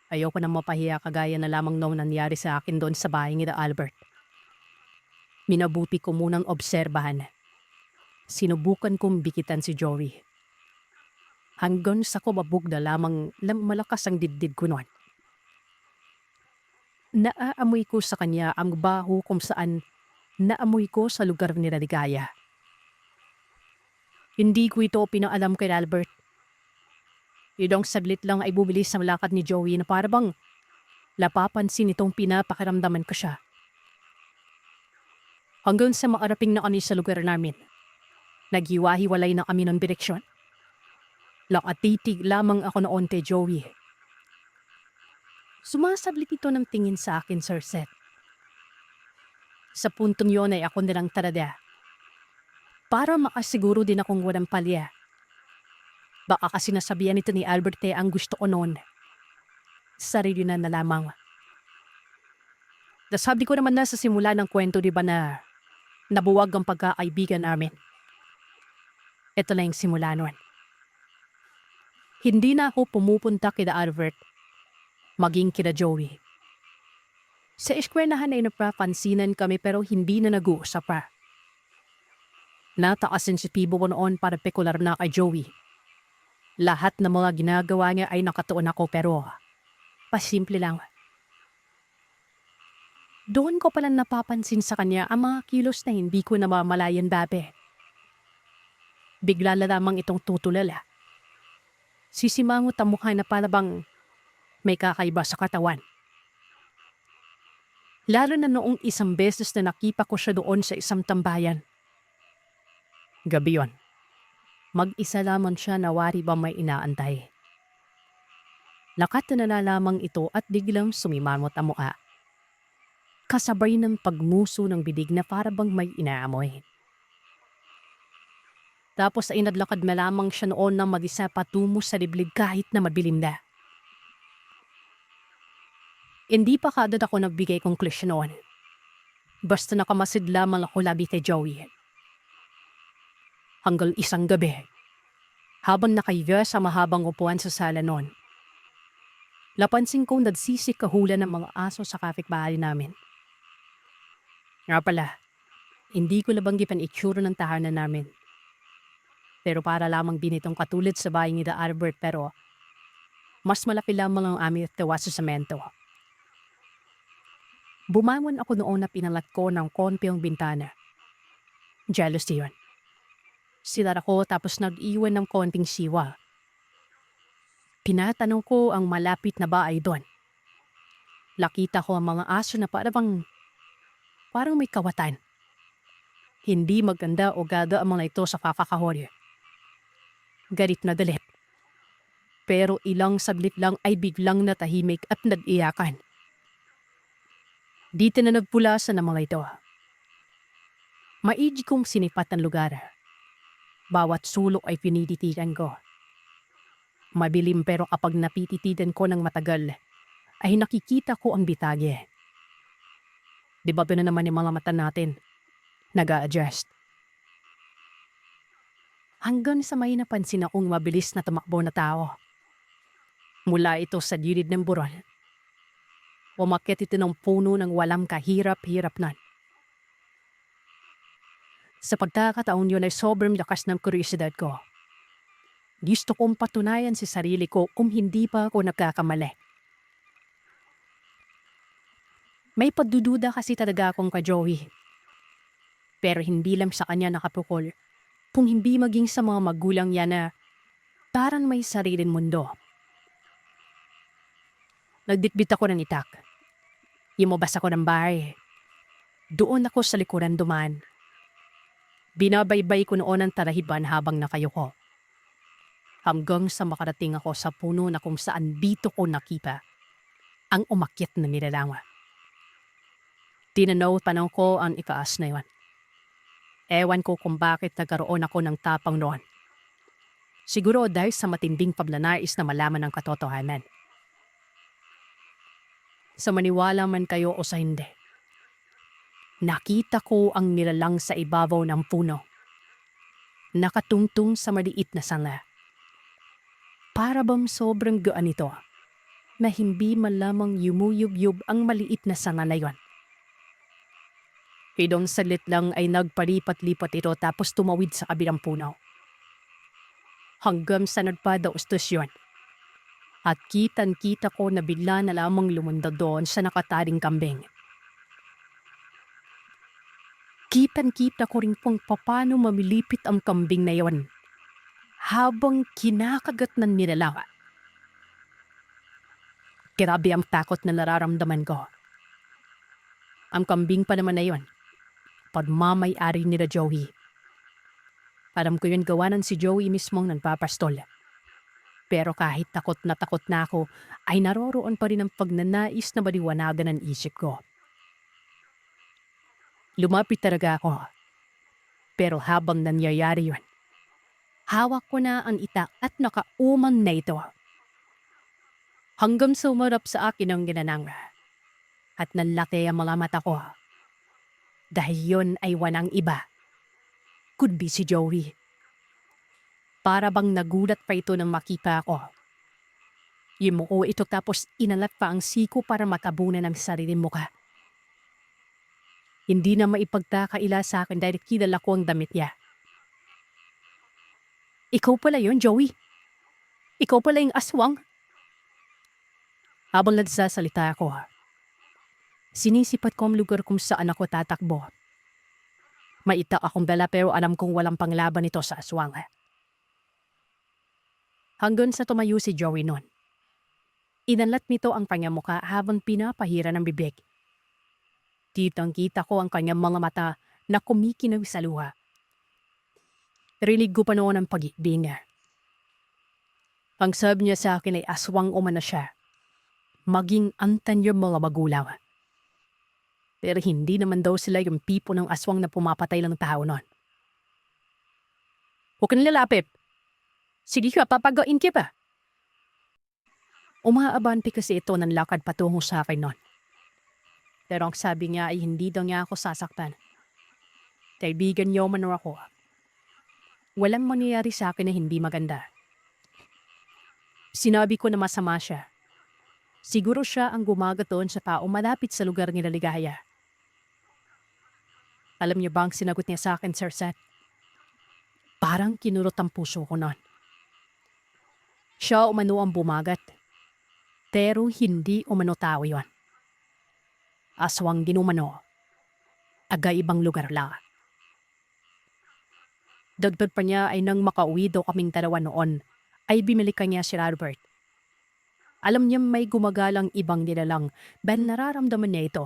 Ayoko na mapahiya kagaya na lamang noong nangyari sa akin doon sa bahay ni Albert. Minabuti ko munang obserbahan. Sinubukan kong bikitan si Joey. Hanggang sa kumabog na lamang malakas ang dibdib ko noon. Naaamoy ko sa kanya ang baho kung saan naamoy ko sa lugar ni Religaya. Hindi ko ito pinaalam kay Albert. Idong saglit lang ay bumilis ang lakad ni Joey na parabang napapansin itong pinapakiramdaman ko siya. Hanggang sa maaraping na kami sa lugar namin, naghiwa-hiwalay na kami ng direksyon. Nakatitig lamang ako noon kay Joey. Sumasablit ito ng tingin sa akin, Sir Seth. Sa puntong yon ay ako nilang tarada. Para makasiguro din akong walang palya. Baka kasi nasabihan nito ni Albert ang gusto ko noon. Sarili na lamang. Nasabi ko naman na sa simula ng kwento, di ba, na nabuwag ang pagkakaibigan namin. Ito na yung simula nun. Hindi na ako pumupunta kina Albert, maging kina Joey. Sa eskwelahan ay napapansinan kami pero hindi na nag-uusap pa. Nataka-sensitibo ko noon para pekular na kay Joey. Lahat ng mga ginagawa niya ay nakatuon ako pero pasimple lang. Doon ko palang napapansin sa kanya ang mga kilos na hindi ko namamalayan dati. Bigla na lamang itong tutulala. Sisimangot ang mukha na parabang may kakaiba sa katawan. Lalo na noong isang beses na nakipa ko siya doon sa isang tambayan. Gabi yon. Mag-isa lamang siya na wari ba may inaantay. Lakat na lamang ito at biglang sumimamot ang mukha. Kasabay ng pagmuso ng bidig na parabang may inaamoy. Tapos ay nadlakad na lamang siya noon na mag-isa patungo sa liblib kahit na madilim na. Hindi pa kaagad ako nagbigay konklusyon noon. Basta nakamasid lamang ako labi kay Joey. Hanggang isang gabi, habang nakahiga sa mahabang upuan sa sala noon, napansin kong nagsisikahulan ng mga aso sa kapitbahay namin. Nga pala, hindi ko nabanggipan itsura ng tahanan namin. Pero para lamang din itong katulad sa bahay ni Albert pero mas malaki lamang ang aming tawa sa semento. Bumangon ako noon na pinalat ko ng konti ang bintana. Jealousy yun. Sinara ko tapos nag-iwan ng konting siwa. Pinatanong ko ang malapit na bahay doon. Nakita ko ang mga aso na parang may kawatan. Hindi maganda o gada ang mga ito sa kakakahori. Galit na dalit. Pero ilang saglit lang ay biglang natahimik at nag-iyakan. Dito na nagpulasan ang mga ito. Maigi kong sinipat ang lugar. Bawat sulok ay piniditigan ko. Mabilim pero kapag napititidan ko ng matagal, ay nakikita ko ang bitage. Di ba na naman yung mga mata natin? Nag-a-adjust. Hanggang sa may napansin akong mabilis na tumakbo na tao. Mula ito sa gilid ng burol. Umakyat ito ng puno ng walang kahirap-hirap nan. Sa pagkakataon yun ay sobrang lakas ng kuryosidad ko. Gusto kong patunayan sa sarili ko kung hindi pa ako nagkakamali. May pagdududa kasi talaga akong ka-Joey. Pero hindi lang sa kanya nakapukol, kung hindi maging sa mga magulang niya na parang may sariling mundo. Nagditbit ako ng itak. Lumabas ako ng bahay. Doon ako sa likuran duman. Binabaybay ko noon ang tarahiban habang nakayuko. Hanggang sa makarating ako sa puno na kung saan dito ko nakita ang umakyat na nilalang. Tinanaw panang ko ang ikaas na yun. Ewan ko kung bakit nagkaroon ako ng tapang noon. Siguro dahil sa matinding paglanais na malaman ang katotohanan. Sa maniwala man kayo o sa hindi. Nakita ko ang nilalang sa ibabaw ng puno. Nakatungtong sa maliit na sanga. Para bang sobrang gaan ito na hindi malamang yumuyub-yub ang maliit na sanga na yon. Hidong salit lang ay nagpalipat-lipat ito tapos tumawid sa kabilang puno. Hanggang sa nagpadaustos yun. At kitang-kita ko na bigla na lamang lumundag doon sa nakataring kambing. Kitang-kita ko rin kung paano mamilipit ang kambing na yon habang kinakagat ng nilalang. Grabe ang takot na nararamdaman ko. Ang kambing pa naman na yon, pagmamay-ari nila Joey. Alam ko yun gawanan si Joey mismong nagpapastol. Pero kahit takot na ako, ay naroroon pa rin ang pagnanais na maliwanagan ng isip ko. Lumapit talaga ako. Pero habang nangyayari yun, hawak ko na ang itak at nakauman na ito. Hanggang sumarap sa akin ang ginanang at nanlaki ang mga mata ko. Dahil yun ay walang iba. Kundi si Joey. Para bang nagulat pa ito nang makita ko. Yumuko ito tapos inalat pa ang siko para matabunan ng sariling muka. Hindi na maipagkakaila sa akin dahil kilala ko ang damit niya. Ikaw pala yun, Joey? Ikaw pala yung aswang? Habang nagsasalita ako, sinisipat ko ang lugar kung saan ako tatakbo. Maitak akong dala pero alam kong walang panglaban ito sa aswang. Hanggang sa tumayo si Joey noon. Inanlat nito ang kanyang muka habang pinapahira ng bibig. Kitang-kita ko ang kanyang mga mata na kumikinaw sa luha. Rinig ko pa noon ang pag-ibig niya. Ang sabi niya sa akin ay aswang umano siya. Maging antan yung mga magulang. Pero hindi naman daw sila yung pipo ng aswang na pumapatay lang tao noon. Huwag kang lalapit. Sige ka, papagain kita. Umaabante kasi ito ng lakad patungo sa akin noon. Pero ang sabi niya ay hindi daw niya ako sasaktan. Kaibigan niyo man ako. Walang mangyayari sa akin na hindi maganda. Sinabi ko na masama siya. Siguro siya ang gumagaton sa tao malapit sa lugar nila Ligaya. Alam niyo ba ang sinagot niya sa akin, Sir Seth? Parang kinurot ang puso ko noon. Siya umano ang bumagat. Pero hindi umano tao yun. Aswang din umano. Aga ibang lugar lang. Dagdag pa niya ay nang makauwi daw kaming dalawa noon, ay bimili kanya si Albert. Alam niya may gumagalang ibang nilalang dahil nararamdaman niya ito.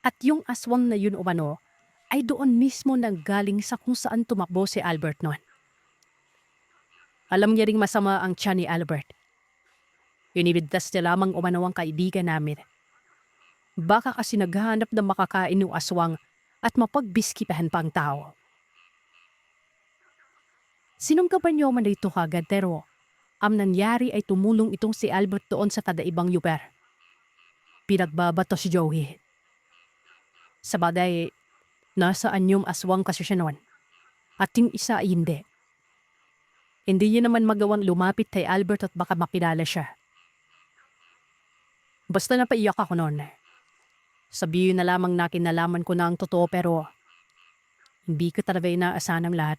At yung aswang na yun umano ay doon mismo nanggaling sa kung saan tumakbo si Albert noon. Alam niya ring masama ang tiyan ni Albert. Inibigtas niya lamang umano ang kaibigan namin. Baka kasi naghahanap na makakain ng aswang at mapagbiskitahan pa ang tao. Sinunggaban niyo man dito kagad pero Ang nangyari ay tumulong itong si Albert doon sa kadaibang lugar. Pinagbabato si Joey. Sa bagay, nasaan yung aswang kasi siya noon. At yung isa ay hindi. Hindi niya naman magawang lumapit kay Albert at baka makilala siya. Basta napaiyak ako noon. Sabihin na lamang na kinalaman ko na ang totoo pero hindi ko talaga inaasahan ang lahat.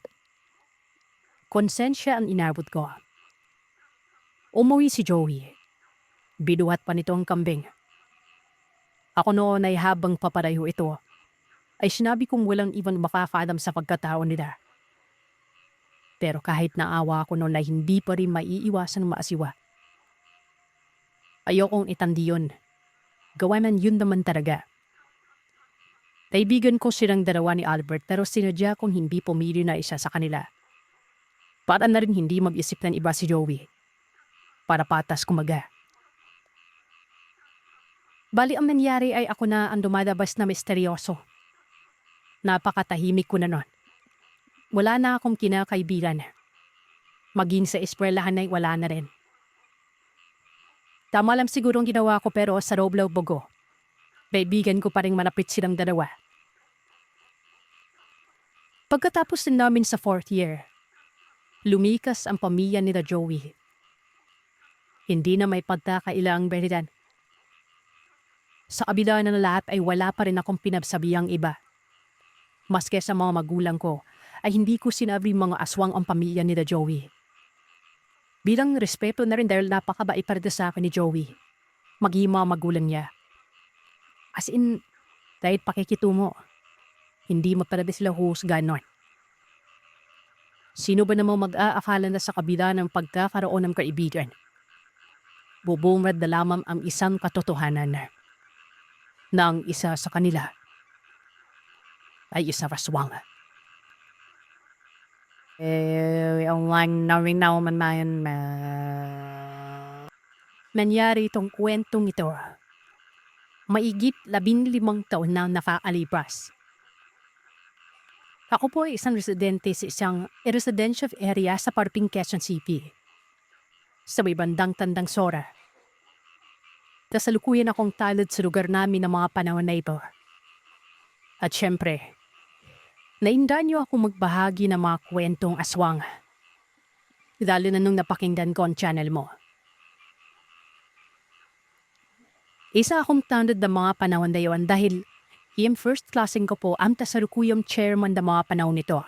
Konsensya ang inabot ko. Umuwi si Joey. Binuhat pa nito ang kambing. Ako noon ay habang paparayo ito, ay sinabi kong walang ibang makakaalam sa pagkatao nila. Pero kahit naawa ako noon ay hindi pa rin maiiwasang maasiwa. Ayokong itandi yun. Gawa man yun naman talaga. Kaibigan ko silang dalawa ni Albert pero sinadya kong hindi pumili na isa sa kanila. Para na rin hindi mag-isip ng iba si Joey. Para patas kumaga. Bali ang nangyari ay ako na ang dumadabas na misteryoso. Napakatahimik ko na nun. Wala na akong kinakaibigan. Maging sa eskwelahan ay wala na rin. Tama lang siguro ang ginawa ko pero sa Roblox Bogo. Kaibigan ko pa rin malapit silang dalawa. Pagkatapos din namin sa 4th year, lumikas ang pamilya nila Joey. Hindi na may pagkakailang beridan. Sa kabila na lahat ay wala pa rin akong pinabsabihang iba. Maske sa mga magulang ko ay hindi ko sinabi mga aswang ang pamilya nila Joey. Bilang respeto na rin dahil napakabait pa rin sa akin ni Joey. Maging mga magulang niya. As in, dahil pakikitungo. Hindi mo talaga sila huhusgahan nun. Sino ba namang mag-aakala na sa kabila ng pagkakaroon ng kaibigan? Bubungad na lamang ang isang katotohanan na ang isa sa kanila ay isang aswang. Nangyari itong kwentong ito. Maigit 15 taon na nakakalipas. Ako po ay isang residente sa isang residential area sa Parping, Quezon City. Sa may bandang Tandang Sora. Kasalukuyan akong talod sa lugar namin ng mga panahon na ito. At syempre, nainda niyo ako magbahagi ng mga kwentong aswang. Lalo na nung napakinggan ko ang channel mo. Isa akong tanod ng mga panahon na yun dahil yung first classing ko po ang kasalukuyang chairman ng mga panahon nito.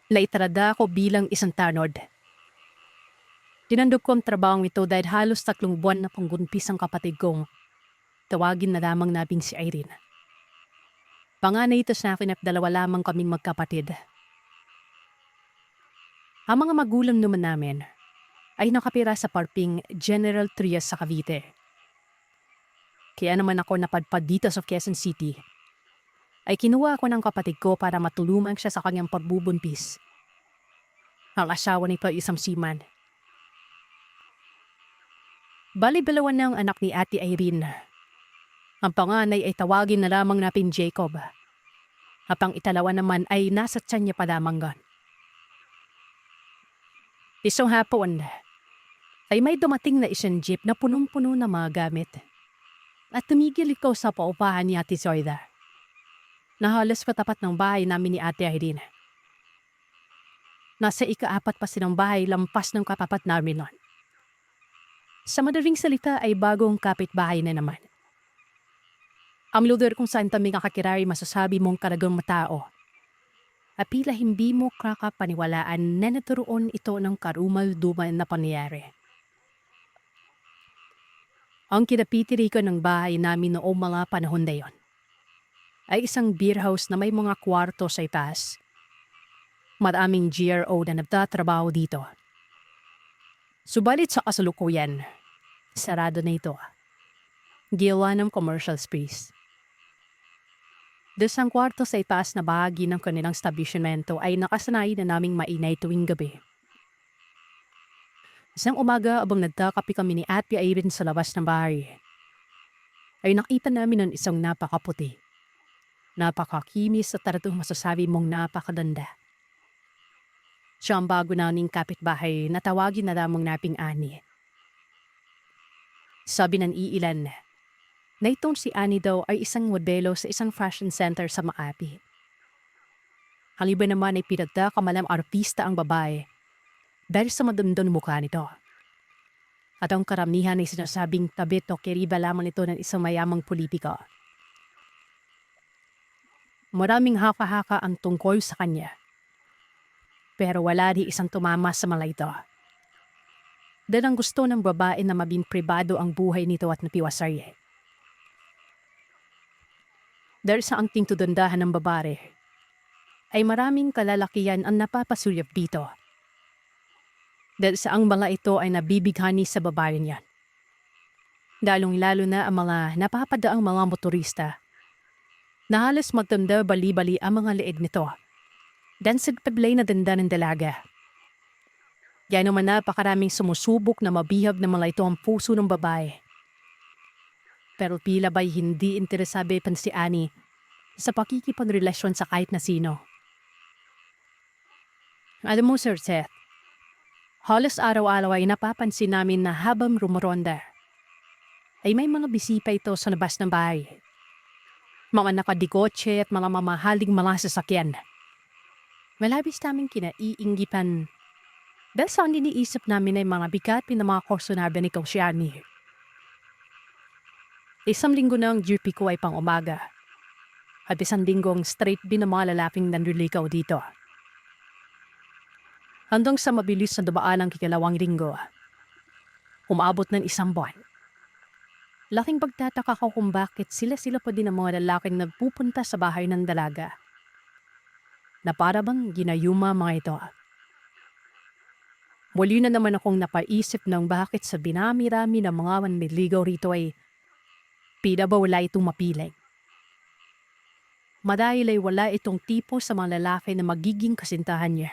Naitrada ako bilang isang tanod. Tinandog ko ang trabahong ito dahil halos 3 buwan na panggunpis ang kapatid kong tawagin na lamang namin si Irene. Panganay ito sa akin at 2 lamang kaming magkapatid. Ang mga magulang naman namin ay nakapira sa Parping General Trias sa Cavite. Kaya naman ako napadpad dito sa Quezon City. Ay kinuha ako ng kapatid ko para matulungan siya sa kanyang pagbubuntis. Ang asawa nito ay isang seaman. Bali-balawan na ang anak ni Ate Irene. Ang panganay ay tawagin na lamang natin Jacob. At ang italawa naman ay nasa tiyan niya pa lamang gan. Isang hapon ay may dumating na isang jeep na punong-puno na mga gamit. At tumigil ikaw sa paupahan ni Ate Zoida. Na halos katapat ng bahay namin ni Ate Irene. Nasa ika-4 pa silang bahay lampas ng katapat namin nun. Sa madaling salita ay bagong kapitbahay na naman. Ang lugar kung saan kami nakakirari masasabi mong karagang matao. At pila hindi mo kakapaniwalaan na naturoon ito ng karumal-dumal na pangyayari. Ang kinapitirikan ng bahay namin noong mga panahon na yon ay isang beer house na may mga kwarto sa itaas. Maraming GRO na nagtatrabaho dito. Subalit sa kasalukuyan, sarado na ito. Giwa ng commercial space. Desang kwarto sa itaas na bahagi ng kanilang establishmento ay nakasanay na naming mainay tuwing gabi. Isang umaga abang nagkakape kami ni Ate Irene sa labas ng bahay, ay nakita namin ng isang napakaputi, napakakimis at taratong masasabi mong napakaganda. Siya ang bago naming kapitbahay na tawagin na lamang naping Ani. Sabi ng iilan na itong si Ani daw ay isang modelo sa isang fashion center sa Makati. Ang iba naman ay pinagkakamalang artista ang babae dahil sa madundon mukha nito. At ang karamihan ay sinasabing tabit o kiriba lamang ito ng isang mayamang politiko. Maraming haka-haka ang tungkol sa kanya. Pero wala di isang tumama sa mga ito. Dahil ang gusto ng babae na mabing pribado ang buhay nito at napiwasay. Dahil sa angking tudundahan ng babae, ay maraming kalalakihan ang napapasulyap dito. Dahil sa ang mga ito ay nabibighani sa babae niyan. Lalong-lalo na ang mga napapadaang mga motorista na halos magtanda bali-bali ang mga leeg nito. Dan sa paglay na danda ng dalaga. Yan naman napakaraming sumusubok na mabihag na mga ito ang puso ng babae. Pero pila ba'y hindi interesabe pan si Ani sa pakikipagrelasyon sa kahit na sino. Alam mo Sir Seth, halos araw-araw ay napapansin namin na habang rumoronda ay may mga bisita ito sa labas ng bahay. Mga nakadikotse at mga mamahaling mga sasakyan. Malabis namin kinaiinggipan dahil sa ang iniisip namin ay mga bigatin na mga kursunarya ni Kausyani. Isang linggo na ang jeepy ko ay pang umaga at isang linggong straight din ang mga lalaking nanlilikaw dito. Hanggang sa mabilis na dumaan ang kikalawang linggo, umabot ng 1 buwan. Laking pagtataka ko kung bakit sila pa din ang mga lalaking nagpupunta sa bahay ng dalaga. Na para bang ginayuma mga ito. Muli na naman akong napaisip ng bakit sa binami-rami ng mga manliligaw rito ay pila ba wala itong mapiling. Madahil ay wala itong tipo sa mga lalaki na magiging kasintahan niya.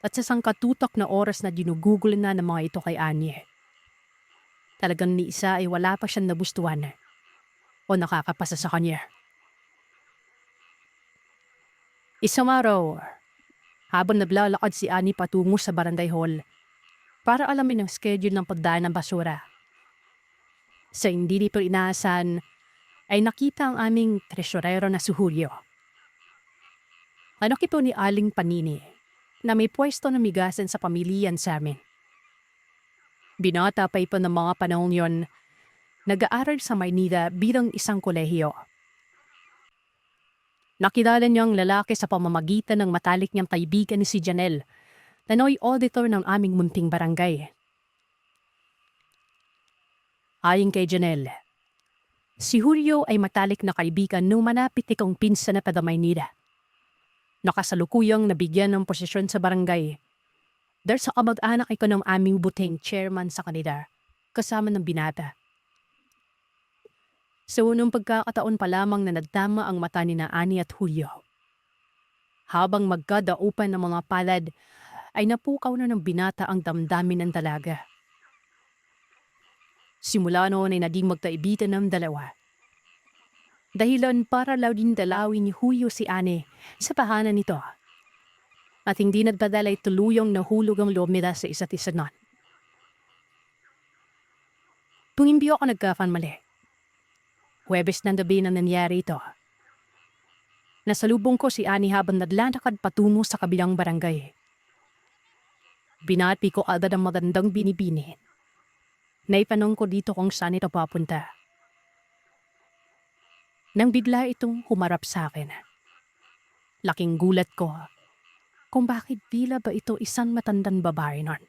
At sa sangkatutak na oras na ginugugol na ng mga ito kay Anye. Talagang ni isa ay wala pa siyang nabustuhan o nakakapasa sa kanya. Isang araw, habang naglalakad si Ani patungo sa barangay hall para alamin ang schedule ng pagdaan ng basura. Sa hindi nito inaasahan ay nakita ang aming tresurero na si Julio. Anak ito ni Aling Panini na may pwesto na migasan sa pamilyan sa amin. Binata pa ito ng mga panahon yon, nag-aaral sa Maynila bilang isang kolehiyo. Nakilala niya ang lalaki sa pamamagitan ng matalik niyang kaibigan ni si Janelle, na noy auditor ng aming munting barangay. Ayon kay Janelle, si Julio ay matalik na kaibigan nung manapit ikong pinsan na pada Maynila. Nakasalukuyang nabigyan ng posisyon sa barangay. Dahil sa kamag-anak iko ng aming buting chairman sa kanila, kasama ng binata. Sa unang pagkakataon pa lamang na nagtama ang mata ni na Ani at Julio. Habang magkadaupan ng mga palad, ay napukaw na ng binata ang damdamin ng dalaga. Simula noon ay naging magkaibigan ng dalawa. Dahilan para law din dalawin ni Julio si Ani sa pahanan nito. At hindi nagpadala ay tuluyang nahulog ang loob nila sa isa't isa nun. Kung hindi ako nagkakamali, Huwebes ng gabi na nangyari ito. Nasalubong ko si Ani habang naglalakad patungo sa kabilang barangay. Binati ko agad ang magandang binibini. Naipanong ko dito kung saan ito papunta. Nang bigla itong humarap sa akin. Laking gulat ko kung bakit bila ba ito isang matandang babae nun.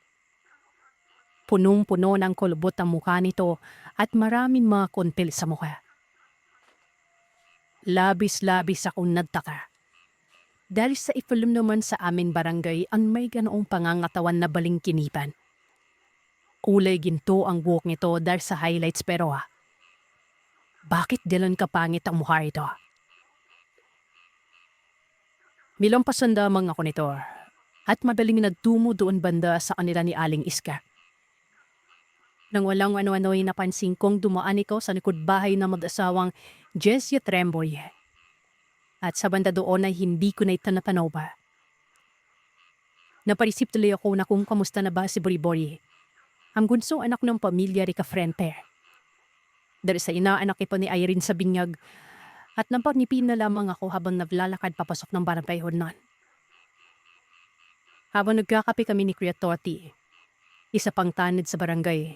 Punong-puno ng kulubot ang mukha nito at maraming mga kontil sa mukha. Labis-labis akong nagtaka. Dahil sa ipulong naman sa amin barangay ang may ganoong pangangatawan na balingkinipan. Kulay ginto ang buhok nito dahil sa highlights pero bakit dilan kapangit ang mukha ito? Milampasan damang ako nito at madaling nagtungo doon banda sa kanila ni Aling Iska. Nang walang ano-ano'y napansin kong dumaan ikaw sa likod bahay na mag-asawang Jessie Tremboy. At sa banda doon ay hindi ko na ito napanaw pa. Napaisip tuloy ako na kung kamusta na ba si Boribori, ang gunsong anak ng pamilya Ricafrente. Dahil sa inaanak ito ni Irene sa binyag at napanipin na lamang ako habang naglalakad papasok ng barangay Hornan. Habang nagkakape kami ni Kuya Toti, isa pang tanod sa barangay,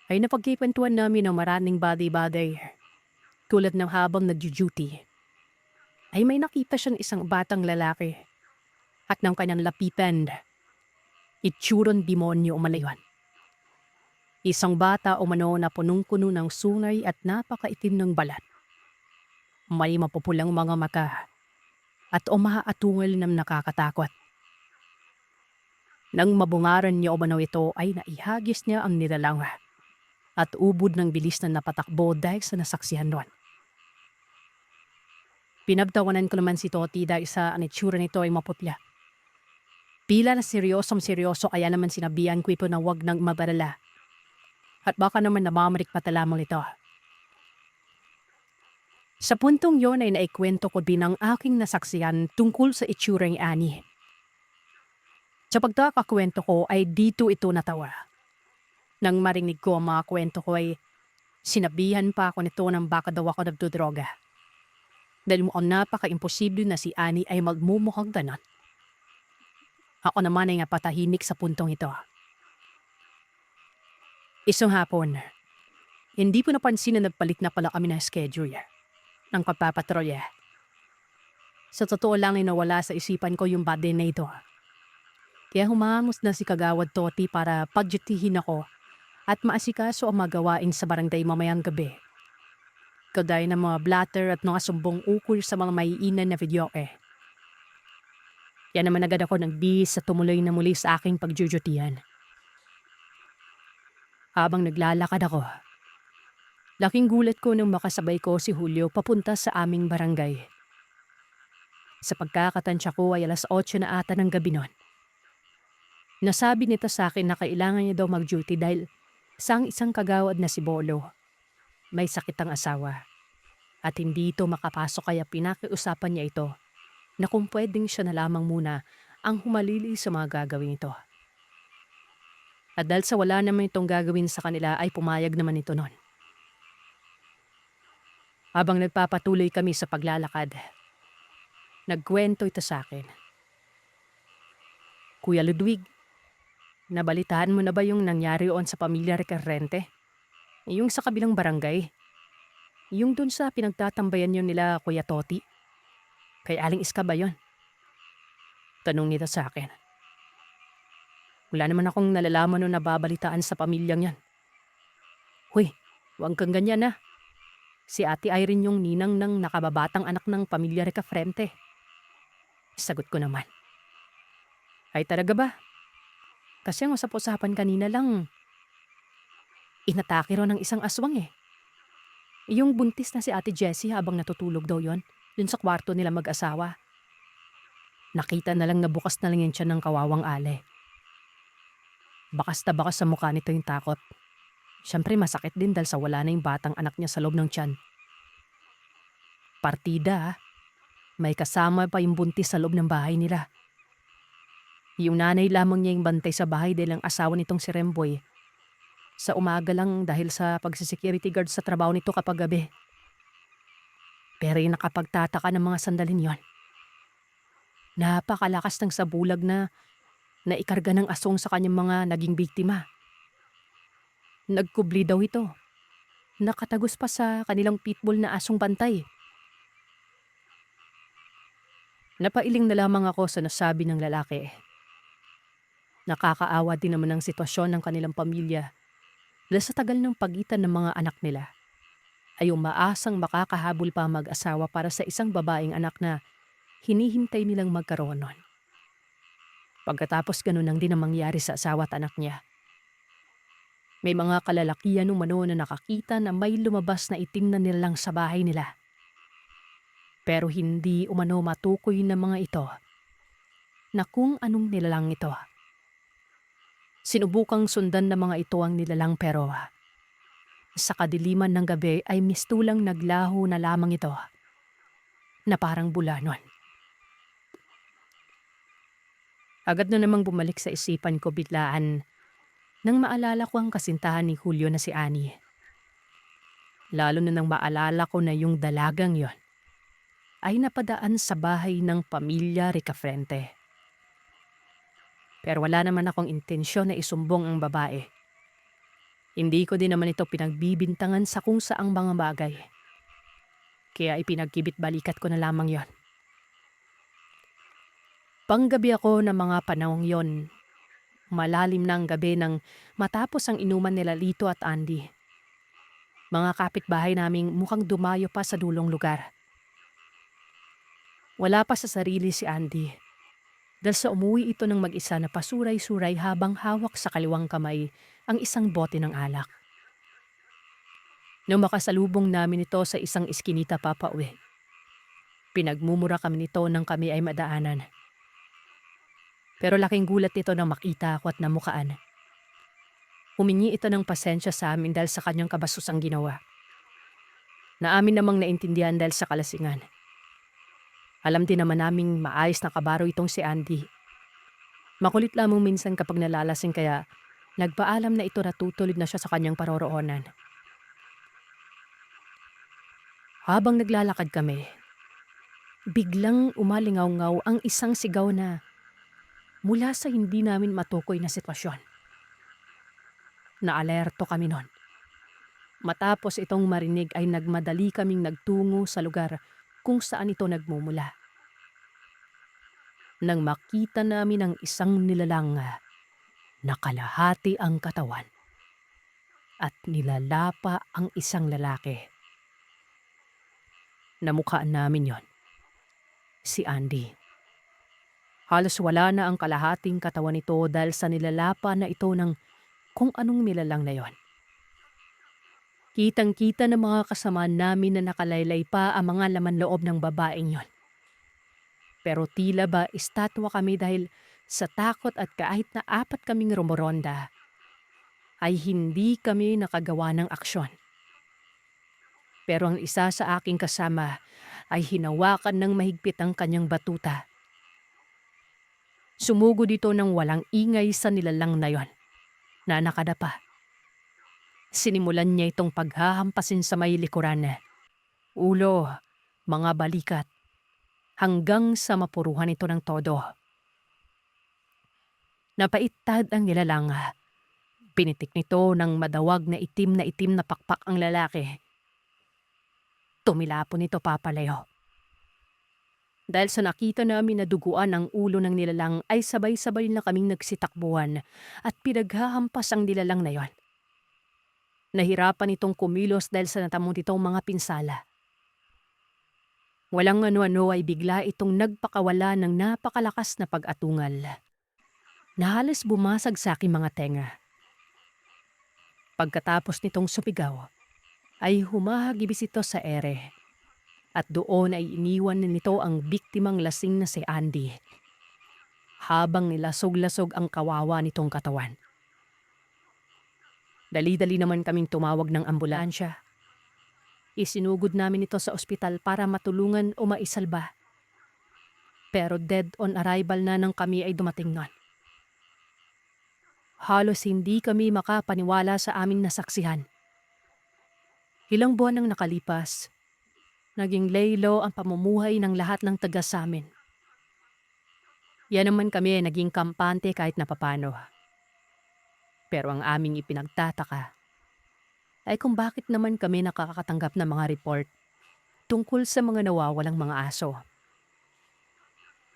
ay napagkikwentuhan namin ng maraming baday-baday. Tulad ng habang nag-duty, ay may nakita siyang isang batang lalaki at ng kanyang lapitan, itsuron demonyo umalayon. Isang bata umano na punong-puno ng sungay at napakaitim ng balat. May mapupulang mga mata at umaatungal ng nakakatakot. Nang mabungaran niya umano ito ay naihagis niya ang nilalang at ubod ng bilis na napatakbo dahil sa nasaksihan doon. Pinagtawanan ko naman si Toti dahil sa anitsura nito ay maputla. Pila na seryoso kaya naman sinabihan ko ito na wag nang mabalala. At baka naman namamarik pa lamang ito. Sa puntong yon ay naikwento ko din ang aking nasaksihan tungkol sa itsura ni Annie. Sa pagkakakwento ko ay dito ito natawa. Nang marinig ko ang mga kwento ko ay sinabihan pa ako nito ng baka daw ako nagdodroga. Dahil mukhang napaka-imposible na si Annie ay magmumukhang ganon. Ako naman ay napatahimik sa puntong ito. Isang hapon, hindi ko napansin na nagpalit na pala kami ng schedule ng pagpapatrolya. Sa totoo lang ay nawala sa isipan ko yung bad day na ito. Kaya humangos na si Kagawad Toti para padyutihin ako at maasikaso ang magawain sa barangay mamayang gabi. Kagaya ng mga blatter at mga sumbong ukol sa mga maiinan na videoke. Yan naman agad ako nagbihis sa tumuloy na muli sa aking pagjujutihan. Habang naglalakad ako, laking gulat ko nang makasabay ko si Julio papunta sa aming barangay. Sa pagkakatansya ko ay 8:00 na ata ng gabi noon. Nasabi nito sa akin na kailangan niya daw mag-duty dahil isang kagawad na si Bolo. May sakit ang asawa at hindi ito makapasok kaya pinakiusapan niya ito na kung pwedeng siya na lamang muna ang humalili sa mga gagawin ito. At dahil sa wala naman itong gagawin sa kanila ay pumayag naman ito noon. Habang nagpapatuloy kami sa paglalakad, nagkwento ito sa akin. Kuya Ludwig, nabalitaan mo na ba yung nangyari on sa pamilya Recurrente? Yung sa kabilang barangay? Yung dun sa pinagtatambayan yun nila Kuya Toti? Kay Aling Iska ba yun? Tanong nito sa akin. Wala naman akong nalalaman o nababalitaan sa pamilyang yan. Huy, huwag kang ganyan na. Si Ate Irene yung ninang ng nakababatang anak ng pamilya Recafrente. Sagot ko naman. Ay talaga ba? Kasi ang usap-usapan kanina lang, inatake raw ng isang aswang eh. Yung buntis na si Ate Jessie habang natutulog daw yon, dun sa kwarto nila mag-asawa. Nakita na lang na bukas na lang yung tiyan ng kawawang Ale. Bakas na bakas sa mukha nito yung takot. Siyempre masakit din dahil sa wala na yung batang anak niya sa loob ng tiyan. Partida, may kasama pa yung buntis sa loob ng bahay nila. Yung nanay lamang niya yung bantay sa bahay dahil ang asawa nitong si Remboy. Sa umaga lang dahil sa pagsisecurity guard sa trabaho nito kapag gabi. Pero yung nakapagtataka ng mga sandalin yon. Napakalakas ng sabulag na naikarga ng asong sa kanyang mga naging biktima. Nagkubli daw ito. Nakatagos pa sa kanilang pitbull na asong bantay. Napailing na lamang ako sa nasabi ng lalaki. Nakakaawa din naman ang sitwasyon ng kanilang pamilya dahil sa tagal ng pagitan ng mga anak nila ay umaasang makakahabol pa mag-asawa para sa isang babaeng anak na hinihintay nilang magkaroon nun. Pagkatapos ganun ang din ang mangyari sa asawa at anak niya. May mga kalalakian umano na nakakita na may lumabas na itim na nilalang sa bahay nila. Pero hindi umano matukoy ng mga ito na kung anong nilalang ito. Sinubukang sundan ng mga ito ang nilalang pero sa kadiliman ng gabi ay mistulang naglaho na lamang ito na parang bulanon. Agad na namang bumalik sa isipan ko biglaan nang maalala ko ang kasintahan ni Julio na si Annie. Lalo na nang maalala ko na yung dalagang yon ay napadaan sa bahay ng pamilya Ricafrente. Pero wala naman akong intensyon na isumbong ang babae. Hindi ko din naman ito pinagbibintangan sa kung saang mga bagay. Kaya ipinagkibit balikat ko na lamang yon. Panggabi ako ng mga panahong yon. Malalim na ang gabi nang matapos ang inuman nila Lito at Andy. Mga kapitbahay naming mukhang dumayo pa sa dulong lugar. Wala pa sa sarili si Andy. Dahil sa umuwi ito ng mag-isa na pasuray-suray habang hawak sa kaliwang kamay ang isang bote ng alak. Nung makasalubong namin ito sa isang iskinita papauwi, pinagmumura kami nito nang kami ay madaanan. Pero laking gulat nito nang makita ako at namukaan. Humingi ito ng pasensya sa amin dahil sa kanyang kabasusang ginawa. Na amin namang naintindihan dahil sa kalasingan. Alam din naman naming maayos na kabaro itong si Andy. Makulit lamang minsan kapag nalalasing kaya nagpaalam na ito na tutulid na siya sa kanyang paroroonan. Habang naglalakad kami, biglang umalingaw-ngaw ang isang sigaw na mula sa hindi namin matukoy na sitwasyon. Naalerto kami nun. Matapos itong marinig ay nagmadali kaming nagtungo sa lugar kung saan ito nagmumula. Nang makita namin ang isang nilalang na kalahati ang katawan at nilalapa ang isang lalaki. Namukhaan namin yon, si Andy. Halos wala na ang kalahating katawan nito dahil sa nilalapa na ito ng kung anong nilalang na yon. Kitang-kita ng mga kasama namin na nakalaylay pa ang mga laman loob ng babaeng yon. Pero tila ba estatwa kami dahil sa takot at kahit na 4 kaming rumoronda, ay hindi kami nakagawa ng aksyon. Pero ang isa sa aking kasama ay hinawakan ng mahigpit ang kanyang batuta. Sumugod ito ng walang ingay sa nilalang na yon, na nakadapa. Sinimulan niya itong paghahampasin sa may likuran, ulo, mga balikat, hanggang sa mapuruhan ito ng todo. Napaitad ang nilalang. Pinitik nito ng madawag na itim na pakpak ang lalaki. Tumilapon ito papalayo. Dahil sa nakita namin na duguan ang ulo ng nilalang ay sabay-sabay na kaming nagsitakbuhan at pinaghahampas ang nilalang na yon. Nahirapan itong kumilos dahil sa natamong itong mga pinsala. Walang ano-ano ay bigla itong nagpakawala ng napakalakas na pag-atungal na halos bumasag sa aking mga tenga. Pagkatapos nitong sumigaw, ay humahagibis ito sa ere at doon ay iniwan na nito ang biktimang lasing na si Andy habang nilasog-lasog ang kawawa nitong katawan. Dali-dali naman kaming tumawag ng ambulansya. Isinugod namin ito sa ospital para matulungan o maisalba. Pero dead on arrival na nang kami ay dumating nun. Halos hindi kami makapaniwala sa aming nasaksihan. Ilang buwan nang nakalipas, naging laylo ang pamumuhay ng lahat ng taga sa amin. Yan naman kami ay naging kampante kahit na papano. Pero ang aming ipinagtataka ay kung bakit naman kami nakakatanggap ng mga report tungkol sa mga nawawalang mga aso.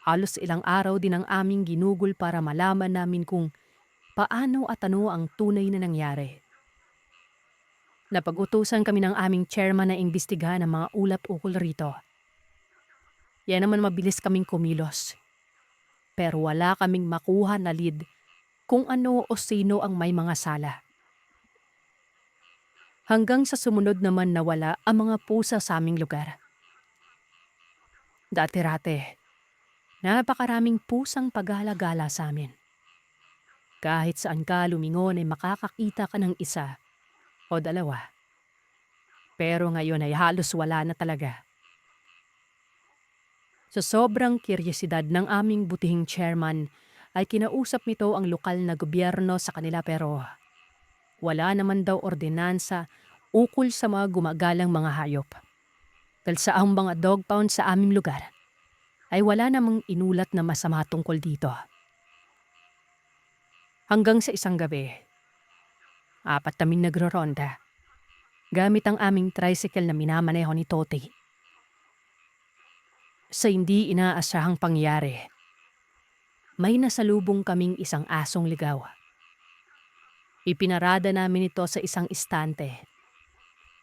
Halos ilang araw din ang aming ginugol para malaman namin kung paano at ano ang tunay na nangyari. Napag-utusan kami ng aming chairman na imbestigahan ang mga ulap ukol rito. Yan naman mabilis kaming kumilos. Pero wala kaming makuha na lead kung ano o sino ang may mga sala. Hanggang sa sumunod naman nawala ang mga pusa sa aming lugar. Dati-rate, napakaraming pusang pagala-gala sa amin. Kahit saan ka lumingon ay makakakita ka ng isa o dalawa. Pero ngayon ay halos wala na talaga. Sa sobrang kuryosidad ng aming butihing chairman ay kinausap nito ang lokal na gobyerno sa kanila pero wala naman daw ordinansa ukol sa mga gumagalang mga hayop. Dahil sa ang mga dog pound sa aming lugar ay wala namang inulat na masama tungkol dito. Hanggang sa isang gabi, 4 kaming nagroronda gamit ang aming tricycle na minamaneho ni Toti. Sa hindi inaasahang pangyari, may nasalubong kaming isang asong ligaw. Ipinarada namin ito sa isang istante.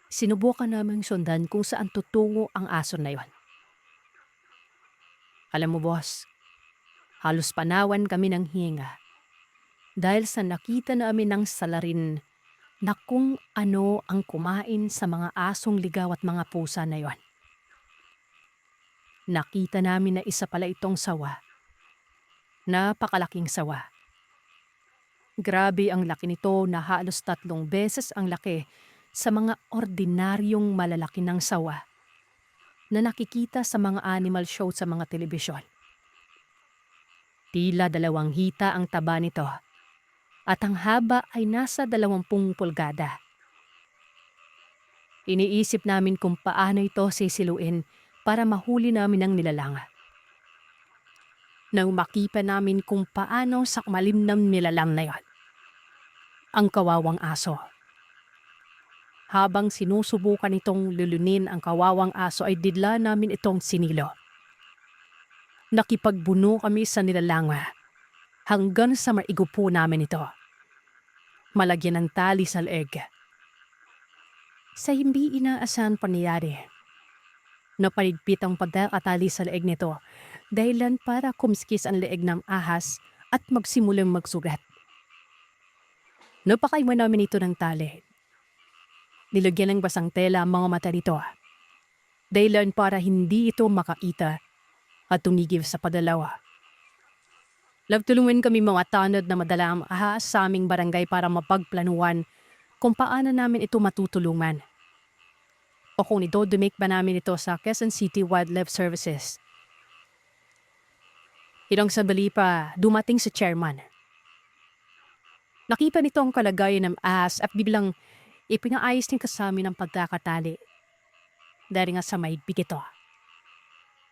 Sinubukan naming sundan kung saan tutungo ang aso na yon. Alam mo boss, halos panawan kami ng hinga dahil sa nakita namin ng salarin na kung ano ang kumain sa mga asong ligaw at mga pusa na yon. Nakita namin na isa pala itong sawa. Napakalaking sawa. Grabe ang laki nito na halos 3 beses ang laki sa mga ordinaryong malalaki ng sawa na nakikita sa mga animal show sa mga telebisyon. Tila 2 hita ang taba nito at ang haba ay nasa 20 pulgada. Iniisip namin kung paano ito sisiluin para mahuli namin ang nilalang. Nang makita namin kung paano sakmalim ng nilalang na yon, ang kawawang aso. Habang sinusubukan itong lulunin ang kawawang aso ay didla namin itong sinilo. Nakipagbuno kami sa nilalang hanggang sa maigupo namin ito. Malagyan ng tali sa leeg. Sa hindi inaasahan pangyayari, napaligpit ang pagkakatali sa leeg nito dahilan para kumskis ang leeg ng ahas at magsimulang magsugat. Napakaiwan namin ito ng tali. Nilagyan ng basang tela ang mga mata nito dahilan para hindi ito makaita at tumigil sa padalawa. Nagtulungan kami mga tanod na madala ang ahas sa aming barangay para mapagplanuhan kung paano namin ito matutulungan. O kung idodumake ba namin ito sa Quezon City Wildlife Services. Ilang sandali pa, dumating si chairman. Nakita nito ang kalagayan ng ahas at biglang ipinaayos din kasami ng pagkakatali. Dahil nga sa mahigpit ito.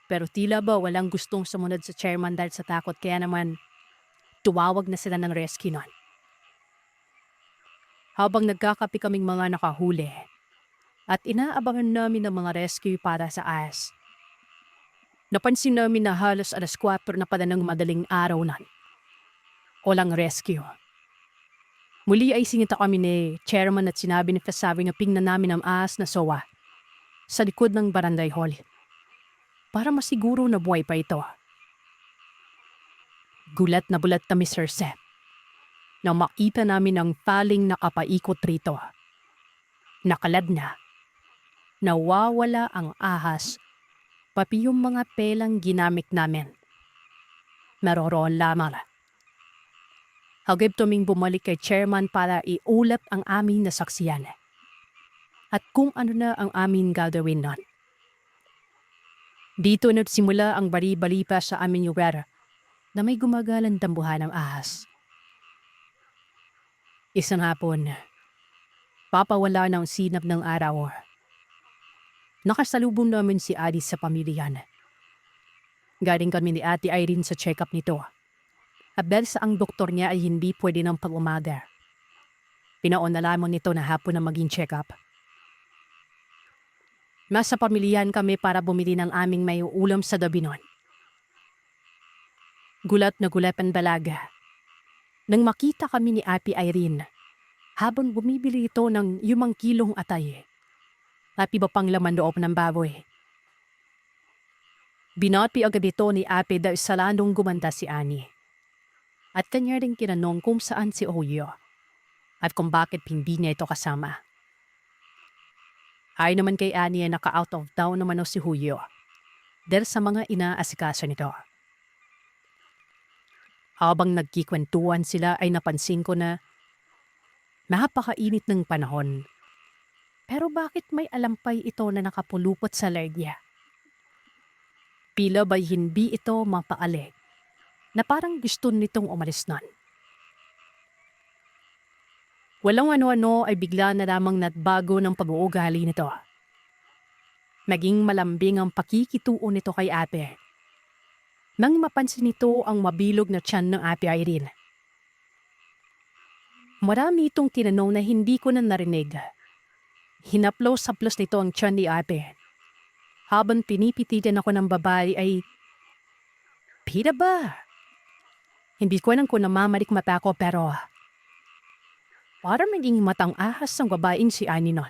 Pero tila ba walang gustong sumunod sa chairman dahil sa takot kaya naman tuwawag na sila ng rescue nun. Habang nagkakapi kaming mga nakahuli at inaabangan namin ng mga rescue para sa ahas. Napansin namin na halos 4:00 na pala ng madaling araw nun. Walang rescue. Muli ay sinita kami ni chairman at sinabi ni Fasabi na pingnan namin ang ahas na sowa sa likod ng barangay hall para masiguro na buhay pa ito. Gulat na kami Sir Seth nang makita namin ang paling nakapaikot rito. Nakalad na. Nawawala ang ahas pati yung mga pelang ginamit namin. Naroroon lamang. Hagib tuming bumalik kay chairman para iulap ang aming nasaksiyan. At kung ano na ang aming gagawin nun. Dito nagsimula ang bari-bali pa sa aming lugar na may gumagalang dambuhan ng ahas. Isang hapon, papawala ng sinap ng araw. Nakasalubong namin si Alice sa pamilyan. Galing kami ni Ate Irene sa check-up nito. At dahil sa ang doktor niya ay hindi pwede ng pag-umaga. Pinaunalaman nito na hapon na maging check-up. Nasa pamilyan kami para bumili ng aming may ulam sa gabi nun. Gulat na gulat ang dalaga. Nang makita kami ni Ate Irene, habang bumibili ito ng 5 kilong atay. At iba pang laman loob ng baboy. Binati agad ito ni Ate dahil sa lalong gumanda si Annie. At kanya rin kinanong kung saan si Julio at kung bakit hindi niya ito kasama. Ay naman kay Annie ay naka-out of town naman o si Julio dahil sa mga inaasikaso nito. Habang nagkikwentuhan sila ay napansin ko na napakainit ng panahon. Pero bakit may alampay ito na nakapulupot sa leeg niya? Pila ba'y hindi ito mapaalig na parang gusto nitong umalis nun. Walang ano-ano ay bigla na lamang natbago ng pag-uugali nito. Naging malambing ang pakikituon nito kay ate. Nang mapansin nito ang mabilog na tiyan ng ate Irene. Marami itong tinanong na hindi ko na narinig. Hinaplos-haplos nito ang tiyan ni ate. Habang pinipititan ako ng babae ay, "Pita ba?" Hindi ko alam kung namamarik mata ko pero para maging matang ahas ng babaeng si Annie nun.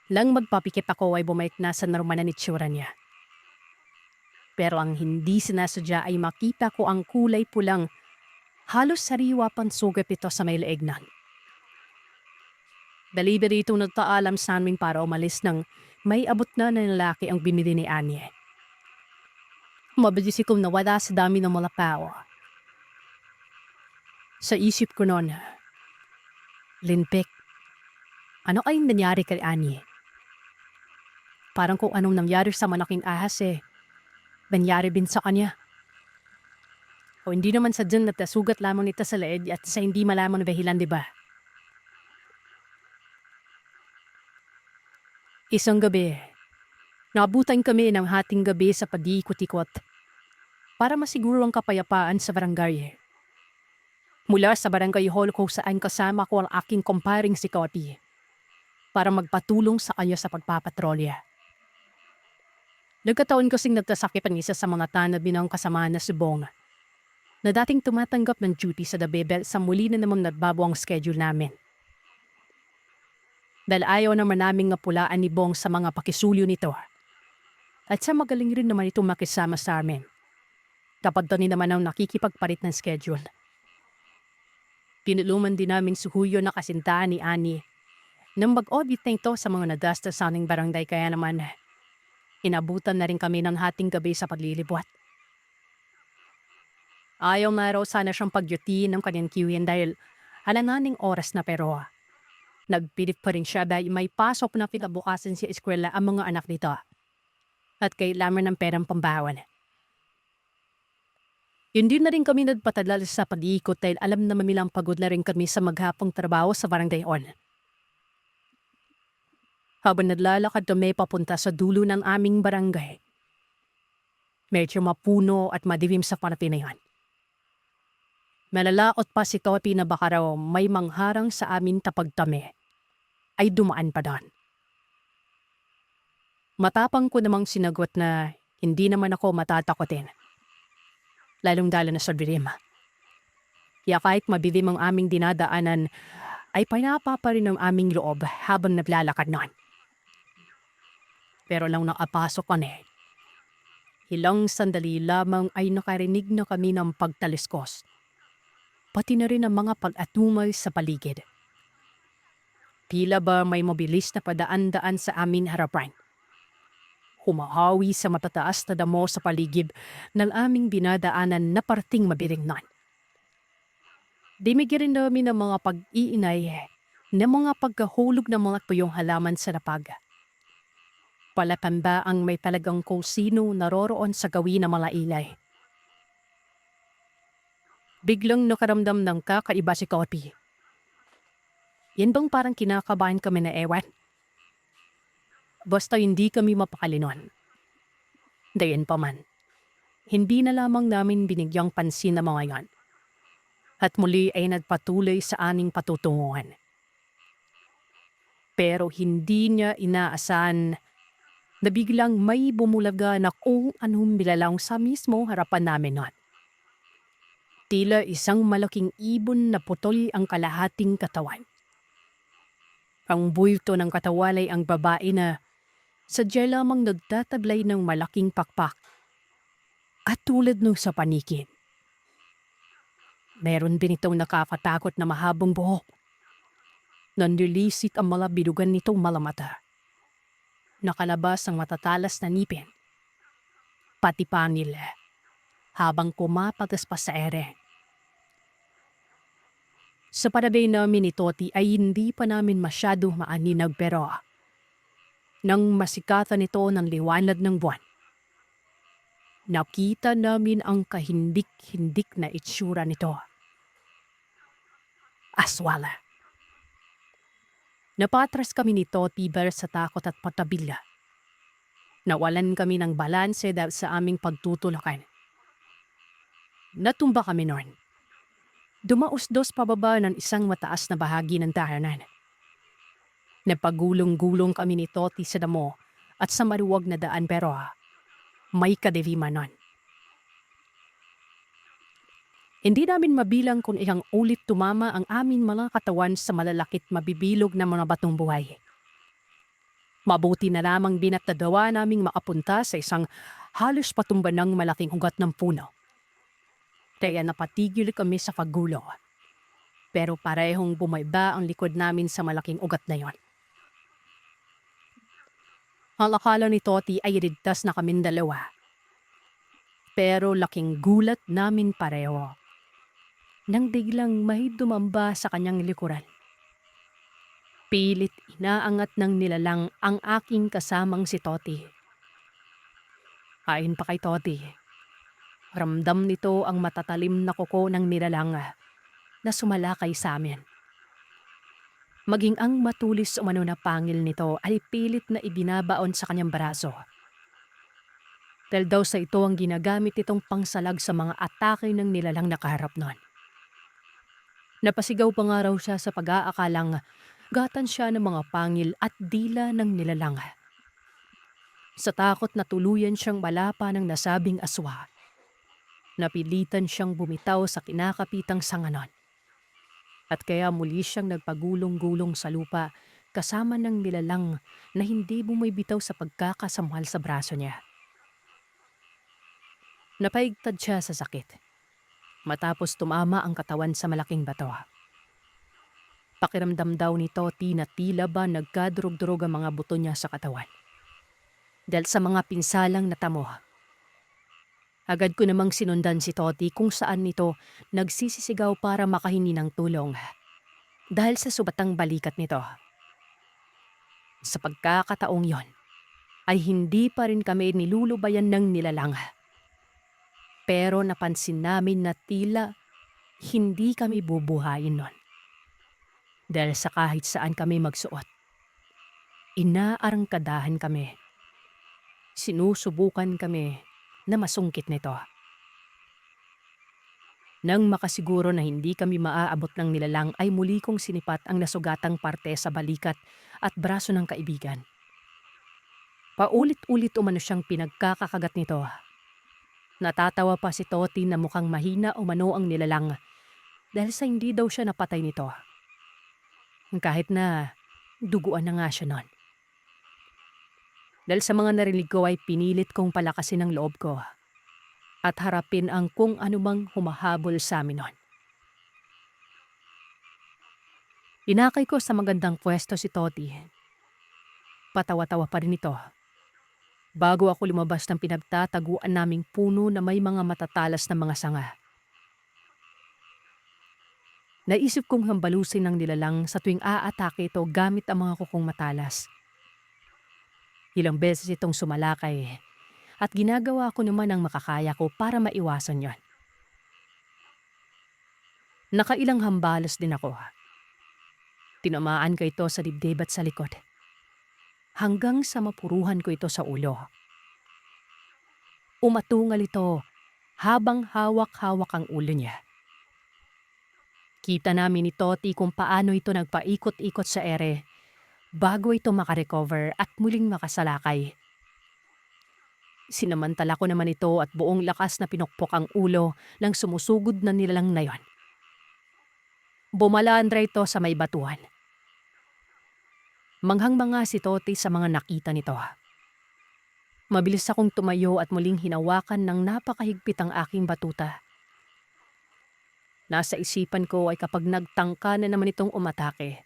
Lang magpapikit ako ay bumalik na sa normal na itsura niya. Pero ang hindi sinasadya ay makita ko ang kulay pulang halos sariwa pang sugat ito sa may leeg nun. Delivery itong nagpaalam sa amin para umalis nang may abot na lalaki ang binili ni Annie. Mabilis ikong nawala sa dami ng mga tao. Sa isip ko noon, lintik, ano ay nangyari kay Annie? Parang kung anong nangyari sa malaking ahas nangyari din sa kanya. O hindi naman sadyang natasugat lamang nito sa leeg at sa hindi malamang na dahilan, di ba? Isang gabi, naabutan kami ng hating gabi sa pag-iikot-ikot para masiguro ang kapayapaan sa barangay. Mula sa barangay hall kung saan kasama ko ang aking kumparing si Cotty para magpatulong sa kanya sa pagpapatrolya. Nagkataon kasing nagtasakit ang isa sa mga tanabi ng kasama na si Bong na dating tumatanggap ng duty sa The Bebel sa muli na namang nagbago ang schedule namin. Dahil ayaw naman naming ngapulaan ni Bong sa mga pakisulyo nito at sa magaling rin naman itong makisama sa amin kapag doon naman ang nakikipagpalit ng schedule. Pinuluman din namin suhuyo na kasintahan ni Annie nang mag-audit na ito sa mga nadasta sa aming barangay kaya naman inabutan na rin kami ng hating gabi sa paglilibot. Ayaw na raw sana siyang pagyutiin ng kanyang kiwin dahil alananing oras na pero nagpilit pa rin siya dahil may pasok na pinabukasan sa eskwela ang mga anak nito at kailangan ng perang pambawan. Hindi na rin kami nagpatagal sa pag-iikot dahil alam naman nilang pagod na rin kami sa maghapong trabaho sa barangay on. Habang naglalakad kami papunta sa dulo ng aming barangay, medyo mapuno at madilim sa panapin na yun. Malalaot pa si Cotty na baka raw may mangharang sa amin tapag kami ay dumaan pa doon. Matapang ko namang sinagot na hindi naman ako matatakotin. Lalong-lalo na sa dilim. Kaya kahit mabilim ang aming dinadaanan, ay pinapa pa rin ang aming loob habang naglalakad noon. Pero lang nakapasok kami, ilang sandali lamang ay nakarinig na kami ng pagtaliskos. Pati na rin ang mga pag-atumay sa paligid. Tila ba may mabilis na padaan-daan sa amin harapan. Humahawi sa matataas na damo sa paligid ng aming binadaanan na parting mabiring nun. Dimigyan rin namin ng mga pag-iinay na mga pagkahulog ng mga tuyong halaman sa lapag. Palatanda ang may talagang kung sino naroroon sa gawin ng mga ilay. Biglang nakaramdam ng kakaiba si Cotty. Yan bang parang kinakabahan kami na ewan? Basta hindi kami mapakali nun. Dayan pa man, hindi na lamang namin binigyang pansin na mga yan. At muli ay nagpatuloy sa aming patutunguhan. Pero hindi niya inaasahan na biglang may bumulaga na kung anong bilalang sa mismo harapan namin nun. Tila isang malaking ibon na putol ang kalahating katawan. Ang bulto ng katawan ay ang babae na sadya lamang nagtatablay ng malaking pakpak at tulad nung sa panikin. Meron din itong nakakatakot na mahabang buhok. Nanlilisik ang mga bidugan nitong malamata. Nakalabas ang matatalas na ngipin. Pati pangil habang kumapatas pa sa ere. Sa panabay namin ni Toti ay hindi pa namin masyado maaninag pero nang masikatan ito ng liwanag ng buwan, nakita namin ang kahindik-hindik na itsura nito. Aswala. Napatras kami ni Toti Bear sa takot at pagtabila. Nawalan kami ng balanse dahil sa aming pagtutulakan. Natumba kami noon. Dumausdos pababa ng isang mataas na bahagi ng tahanan. Napagulong-gulong kami ni Toti sa damo at sa maluwag na daan pero may kadiliman nun. Hindi namin mabilang kung ilang ulit tumama ang aming mga katawan sa malalakit mabibilog na mga batong buhay. Mabuti na lamang binatadawa naming makapunta sa isang halos patumba ng malaking ugat ng puno. Kaya napatigil kami sa paggulo. Pero parehong bumaba ang likod namin sa malaking ugat na yon. Ang akala ni Toti ay iligtas na kaming dalawa. Pero laking gulat namin pareho. Nang biglang may dumamba sa kanyang likuran. Pilit inaangat ng nilalang ang aking kasamang si Toti. Ayon pa kay Toti, ramdam nito ang matatalim na kuko ng nilalang na sumalakay sa amin. Maging ang matulis umano na pangil nito ay pilit na ibinabaon sa kanyang braso. Dahil daw sa ito ang ginagamit itong pangsalag sa mga atake ng nilalang nakaharap nun. Napasigaw pa nga raw siya sa pag-aakalang gatan siya ng mga pangil at dila ng nilalang. Sa takot na tuluyan siyang malapa ng nasabing aswa, napilitan siyang bumitaw sa kinakapitang sanganon. At kaya muli siyang nagpagulong-gulong sa lupa kasama ng nilalang na hindi bumibitaw sa pagkakasamhal sa braso niya. Napaigtad siya sa sakit. Matapos tumama ang katawan sa malaking bato. Pakiramdam daw ni Toti na tila ba nagkadurog-durog ang mga buto niya sa katawan. Dahil sa mga pinsalang natamo. Agad ko namang sinundan si Toti kung saan nito nagsisisigaw para makahingi ng tulong. Dahil sa subatang balikat nito. Sa pagkakataong yon, ay hindi pa rin kami nilulubayan ng nilalang. Pero napansin namin na tila hindi kami bubuhayin nun. Dahil sa kahit saan kami magsuot, inaarangkadahan kami. Sinusubukan kami na masungkit nito. Nang makasiguro na hindi kami maaabot ng nilalang ay muli kong sinipat ang nasugatang parte sa balikat at braso ng kaibigan. Paulit-ulit umano siyang pinagkakakagat nito. Natatawa pa si Toti na mukhang mahina umano ang nilalang dahil sa hindi daw siya napatay nito. Kahit na duguan na nga siya nun. Dahil sa mga narinig ko ay pinilit kong palakasin ang loob ko at harapin ang kung anumang humahabol sa amin nun. Inakay ko sa magandang pwesto si Toti. Patawa-tawa pa rin ito. Bago ako lumabas ng pinagtataguan naming puno na may mga matatalas na mga sanga. Naisip kong hambalusin ng nilalang sa tuwing aatake ito gamit ang mga kukong matalas. Ilang beses itong sumalakay at ginagawa ko naman ang makakaya ko para maiwasan yon. Nakailang hambalos din ako. Tinamaan ko ito sa dibdib at sa likod. Hanggang sa mapuruhan ko ito sa ulo. Umatungal ito habang hawak-hawak ang ulo niya. Kita namin ni Toti kung paano ito nagpaikot-ikot sa ere bago ito makarecover at muling makasalakay. Sinamantala ko naman ito at buong lakas na pinukpok ang ulo ng sumusugod na nilalang na yon. Bumalandra ito sa may batuhan. Manghang-manga si Toti sa mga nakita nito. Mabilis akong tumayo at muling hinawakan ng napakahigpit ang aking batuta. Nasa isipan ko ay kapag nagtangka na naman itong umatake,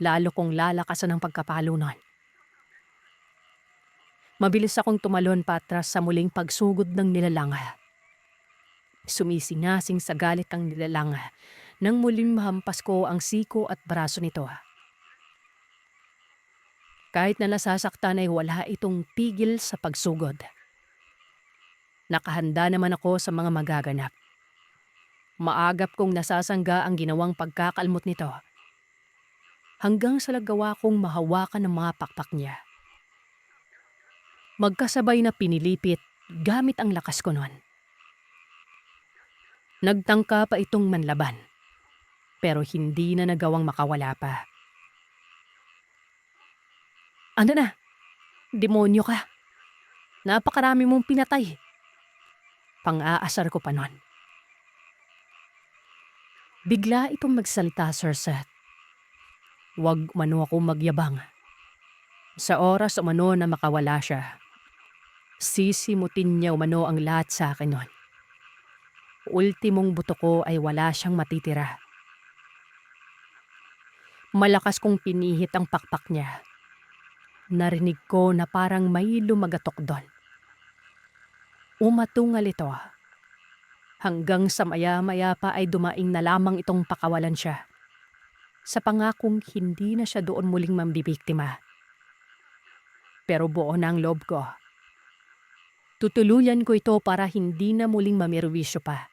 lalo kong lalakasan ang pagkapalo nun. Mabilis akong tumalon patras sa muling pagsugod ng nilalang. Sumisingasing sa galit ang nilalang nang muling mahampas ko ang siko at braso nito. Kahit na nasasaktan ay wala itong pigil sa pagsugod. Nakahanda naman ako sa mga magaganap. Maagap kong nasasangga ang ginawang pagkakalmot nito hanggang sa nagawa kong mahawakan ng mga pakpak niya. Magkasabay na pinilipit gamit ang lakas ko noon. Nagtangka pa itong manlaban, pero hindi na nagawang makawala pa. Ano na? Demonyo ka. Napakarami mong pinatay. Pang-aasar ko pa noon. Bigla itong magsalita, Sir Seth. Huwag umano ako magyabang. Sa oras umano na makawala siya, sisimutin niya umano ang lahat sa akin noon. Ultimong buto ko ay wala siyang matitira. Malakas kong pinihit ang pakpak niya. Narinig ko na parang may lumagatok doon. Umatungal ito. Hanggang sa maya-maya pa ay dumaing na lamang itong pakawalan siya. Sa pangakong hindi na siya doon muling mambibiktima. Pero buo na ang loob ko. Tutuluyan ko ito para hindi na muling mamirwisyo pa.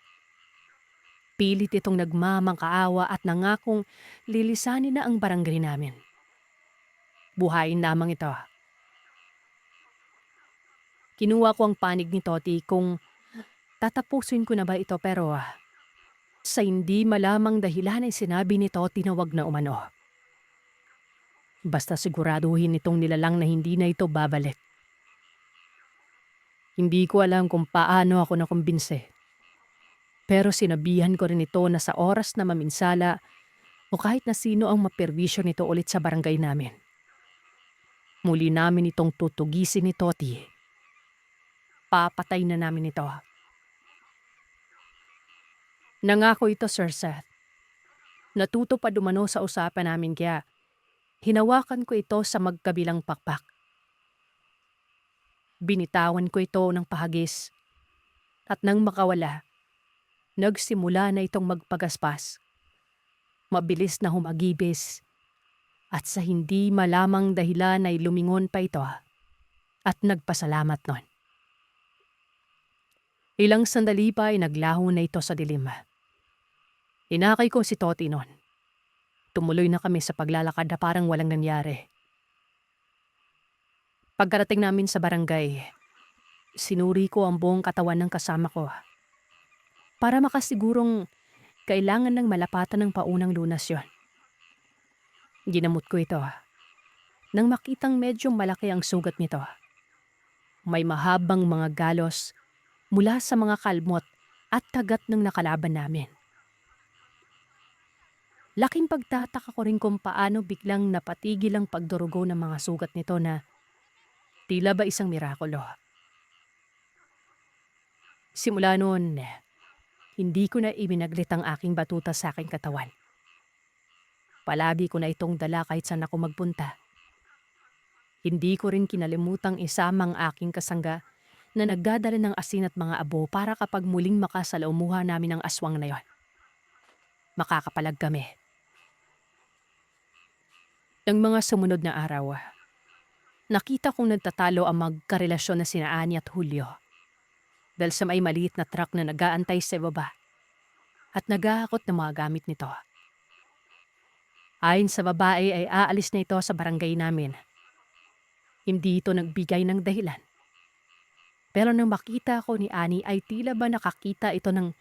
Pilit itong nagmamangkaawa at nangakong lilisanin na ang barangay namin. Buhayin lamang ito. Kinuha ko ang panig ni Toti kung tatapusin ko na ba ito, pero sa hindi malamang dahilan ay sinabi ni Toti na wag na umano. Basta siguraduhin itong nilalang na hindi na ito babalik. Hindi ko alam kung paano ako nakumbinse. Pero sinabihan ko rin ito na sa oras na maminsala o kahit na sino ang maperwisyo nito ulit sa barangay namin, muli namin itong tutugisin ni Toti. Papatay na namin ito. Nangako ito, Sir Seth. Natuto pa dumano sa usapan namin kaya hinawakan ko ito sa magkabilang pakpak. Binitawan ko ito ng pahagis at nang makawala, nagsimula na itong magpagaspas. Mabilis na humagibis at sa hindi malamang dahilan ay lumingon pa ito at nagpasalamat nun. Ilang sandali pa ay naglaho na ito sa dilim. Inakay ko si Toti nun. Tumuloy na kami sa paglalakad na parang walang nangyari. Pagkarating namin sa barangay, sinuri ko ang buong katawan ng kasama ko para makasigurong kailangan ng malapatan ng paunang lunas yon. Ginamot ko ito nang makitang medyo malaki ang sugat nito. May mahabang mga galos mula sa mga kalmot at kagat ng nakalaban namin. Laking pagtataka ko rin kung paano biglang napatigil ang pagdurugo ng mga sugat nito na tila ba isang mirakulo. Simula noon, hindi ko na ibinaglit ang aking batuta sa aking katawan. Palagi ko na itong dala kahit saan ako magpunta. Hindi ko rin kinalimutang isama ang aking kasangga na nagdadala ng asin at mga abo para kapag muling makasalaumuha namin ang aswang na yon, makakapalag kami. Ng mga sumunod na araw, nakita kong nagtatalo ang magkarelasyon na sina Ani at Julio dahil sa may maliit na truck na nag-aantay sa baba at nag-aakot ng mga gamit nito. Ayon sa babae ay aalis na ito sa barangay namin. Hindi ito nagbigay ng dahilan. Pero nang makita ko ni Ani ay tila ba nakakita ito ng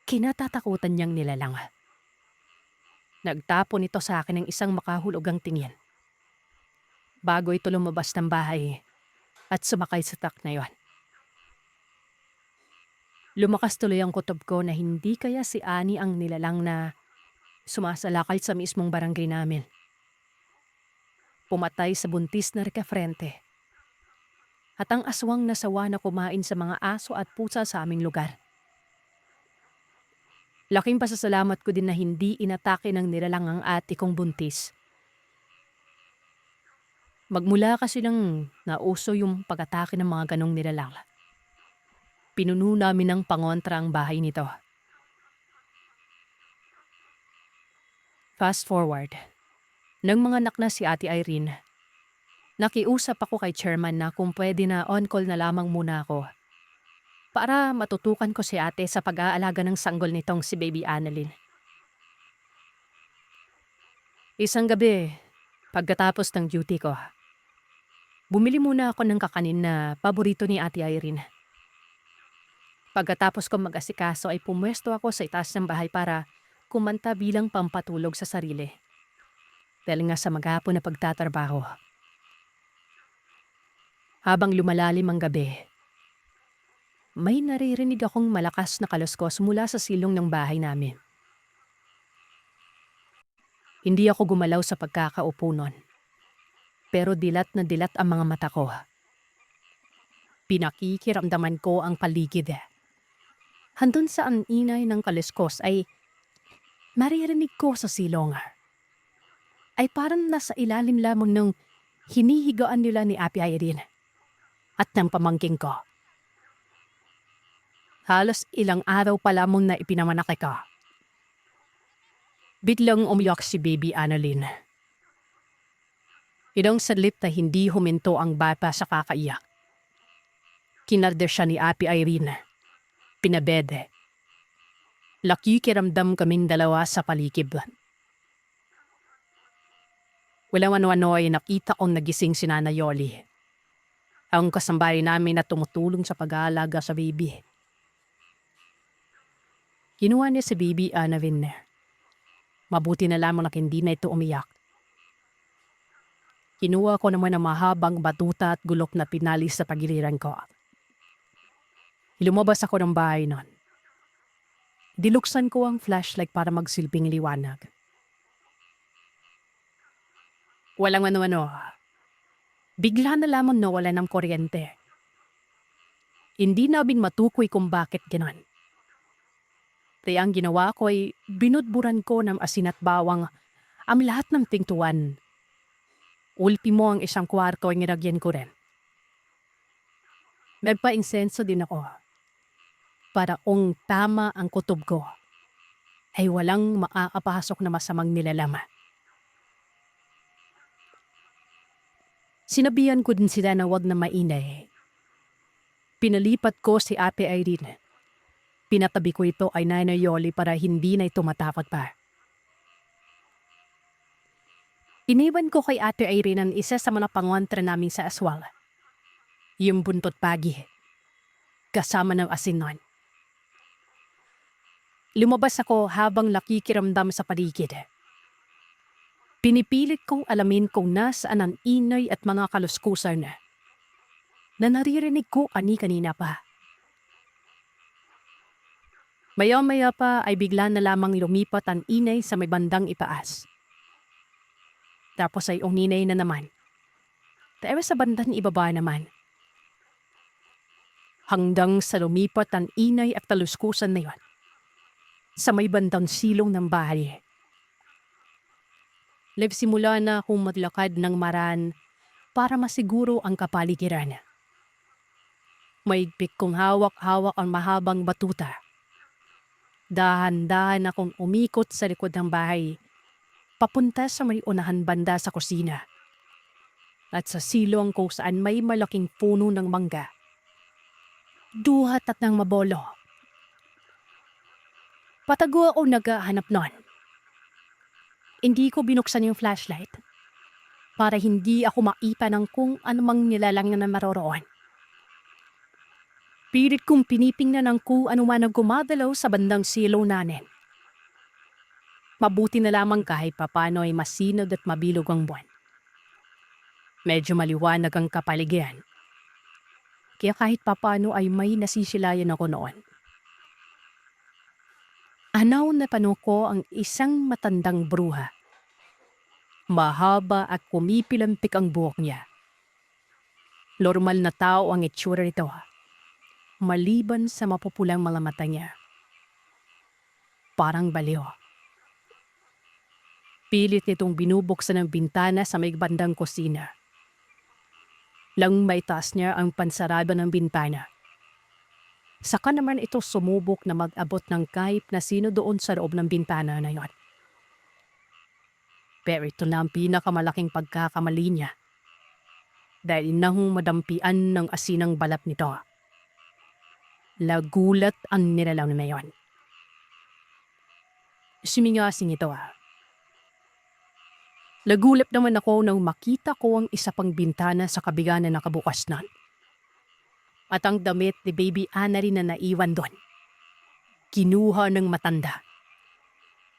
kinatatakutan niyang nilalang. Nagtapon ito sa akin ng isang makahulugang tingin. Bago ito lumabas ng bahay at sumakay sa truck na yon. Lumakas tuloy ang kutob ko na hindi kaya si Ani ang nilalang na sumasalakay sa mismong barangay namin. Pumatay sa buntis na rekafrente. At ang aswang nasawa na kumain sa mga aso at pusa sa aming lugar. Laking pasasalamat ko din na hindi inatake ng nilalang ang ate kong buntis. Magmula kasi nang nauso yung pag-atake ng mga ganong nilalang, pinuno namin ng pangontra ang bahay nito. Fast forward, nang mga anak na si Ate Irene, nakiusap ako kay chairman na kung pwede na on-call na lamang muna ako. para matutukan ko si ate sa pag-aalaga ng sanggol nitong si Baby Annalyn. Isang gabi, pagkatapos ng duty ko, bumili muna ako ng kakanin na paborito ni Ate Irene. Pagkatapos ko mag-asikaso ay pumwesto ako sa itaas ng bahay para kumanta bilang pampatulog sa sarili. Dahil nga sa maghapon na pagtatrabaho. Habang lumalalim ang gabi, may naririnig akong malakas na kaluskos mula sa silong ng bahay namin. Hindi ako gumalaw sa pagkakaupo nun. Pero dilat na dilat ang mga mata ko. Pinakikiramdaman ko ang paligid. Handun sa ang inay ng kaluskos ay maririnig ko sa silong. Ay parang nasa ilalim lamang ng hinihigaan nila ni Ate Irene at ng pamangking ko. Halos ilang araw pa lamang na ipinamanaki ko. Biglang umiyak si Baby Annalyn. Ilang saglit na hindi huminto ang bata sa kakaiyak. Kinarder siya ni Ate Irene. Pinabede. Nakikiramdam kaming dalawa sa paligid. Walang ano-ano ay nakita kong nagising si Nana Yoli. Ang kasambay namin na tumutulong sa pag-aalaga sa baby. Kinuha niya si Baby Annalyn. Mabuti na lamang na hindi na ito umiyak. Kinuha ko naman ang mahabang batuta at gulok na pinalis sa pagiliran ko. Lumabas ako ng bahay nun. Diluksan ko ang flashlight para magsilbing liwanag. Walang ano-ano. Bigla na lamang nawala ng kuryente. Hindi namin matukoy kung bakit ganon. Kaya ang ginawa ko ay binudburan ko ng asin at bawang ang lahat ng pintuan. Ultimo ang isang kwarto ay nilagyan ko rin. Nagpa-insenso din ako. Para kung tama ang kutob ko, ay walang makakapasok na masamang nilalam. Sinabihan ko din sila na wag na mainay. Pinalipat ko si Ate Irene. Pinatabi ko ito ay Nana Yoli para hindi na ito matapot pa. Iniwan ko kay Ate Irene ang isa sa mga pangontra namin sa aswal. Yung buntot pagi. Kasama ng asin nun. Lumabas ako habang nakikiramdam sa paligid. Pinipilit kong alamin kung nasaan ang inay at mga kaluskusan na naririnig ko kanina pa. Maya-maya pa ay bigla na lamang lumipat ang inay sa may bandang itaas. Tapos ay uninay na naman. Pero sa bandang ibaba naman. Hanggang sa lumipat ang inay at kaluskusan na yon. Sa may bandang silong ng bahay. Simula na akong maglakad ng maran para masiguro ang kapaligiran. Maigpit kong hawak-hawak ang mahabang batuta. Dahan-dahan akong umikot sa likod ng bahay, papunta sa may unahan banda sa kusina. At sa silong kung saan may malaking puno ng mangga. Duhat at ng mabolo. Patago ako naghahanap nun. Hindi ko binuksan yung flashlight para hindi ako maipa ng kung anumang nilalang na maroroon. Pilit kong pinipingnan ng kung anuman ang gumagalaw sa bandang silaw namin. Mabuti na lamang kahit papano ay masinag at mabilog ang buwan. Medyo maliwanag ang kapaligiran. Kaya kahit papano ay may nasisilayan ako noon. Anaw na pano ko ang isang matandang bruha. Mahaba at kumipilantik ang buhok niya. Normal na tao ang itsura nito. Maliban sa mapupulang mga mata niya. Parang baliw. Pilit nitong binubuksan ang bintana sa may bandang kusina. Lang may taas niya ang pansarado ng bintana. Saka naman ito sumubok na mag-abot ng kahit na sino doon sa loob ng bintana na yon. Pero ito na ang pinakamalaking pagkakamali niya. Dahil inahong madampian ng asinang balat nito. Lagulat ang nilalang na yon. Sumingasing ito Nagulat naman ako nang makita ko ang isa pang bintana sa kabila na nakabukas na. At ang damit ni Baby Ana rin na naiwan doon. Kinuha ng matanda.